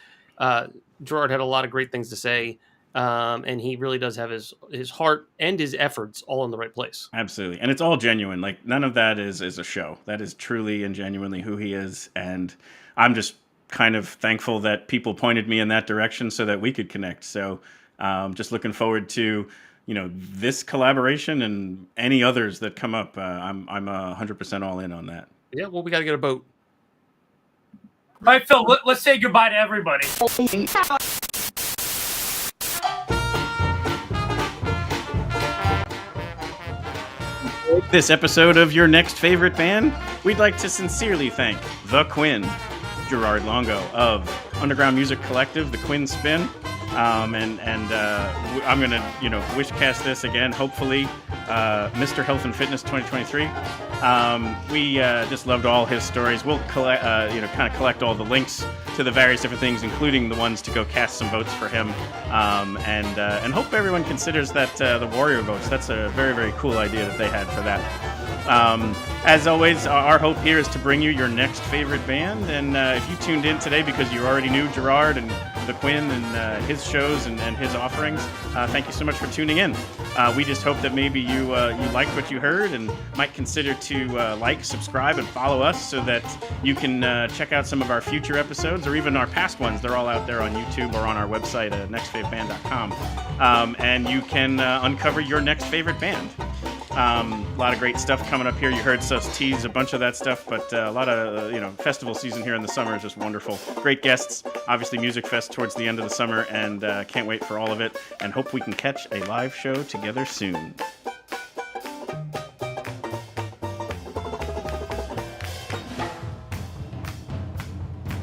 Gerard had a lot of great things to say, and he really does have his heart and his efforts all in the right place. Absolutely. And it's all genuine. Like, none of that is a show. That is truly and genuinely who he is, and I'm just kind of thankful that people pointed me in that direction so that we could connect. So just looking forward to this collaboration and any others that come up. I'm 100% all in on that. Yeah, well, we got to get a boat. All right, Phil, let's say goodbye to everybody. This episode of Your Next Favorite Band, we'd like to sincerely thank the Quinn, Gerard Longo of Underground Music Collective, the Quinn Spinn. I'm going to, wish cast this again, hopefully, Mr. Health and Fitness 2023. We just loved all his stories. We'll collect all the links to the various different things, including the ones to go cast some votes for him. And hope everyone considers that the Warrior votes. That's a very, very cool idea that they had for that. As always, our hope here is to bring you your next favorite band. And if you tuned in today because you already knew Gerard and the Quinn and his shows and his offerings, thank you so much for tuning in. We just hope that maybe you liked what you heard and might consider to like, subscribe, and follow us so that you can check out some of our future episodes or even our past ones. They're all out there on YouTube or on our website at nextfaveband.com. And you can uncover your next favorite band. A lot of great stuff coming up here. You heard us tease a bunch of that stuff, but a lot of festival season here in the summer is just wonderful. Great guests, obviously Music Fest towards the end of the summer, and can't wait for all of it, and hope we can catch a live show together soon.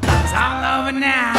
It's all over now.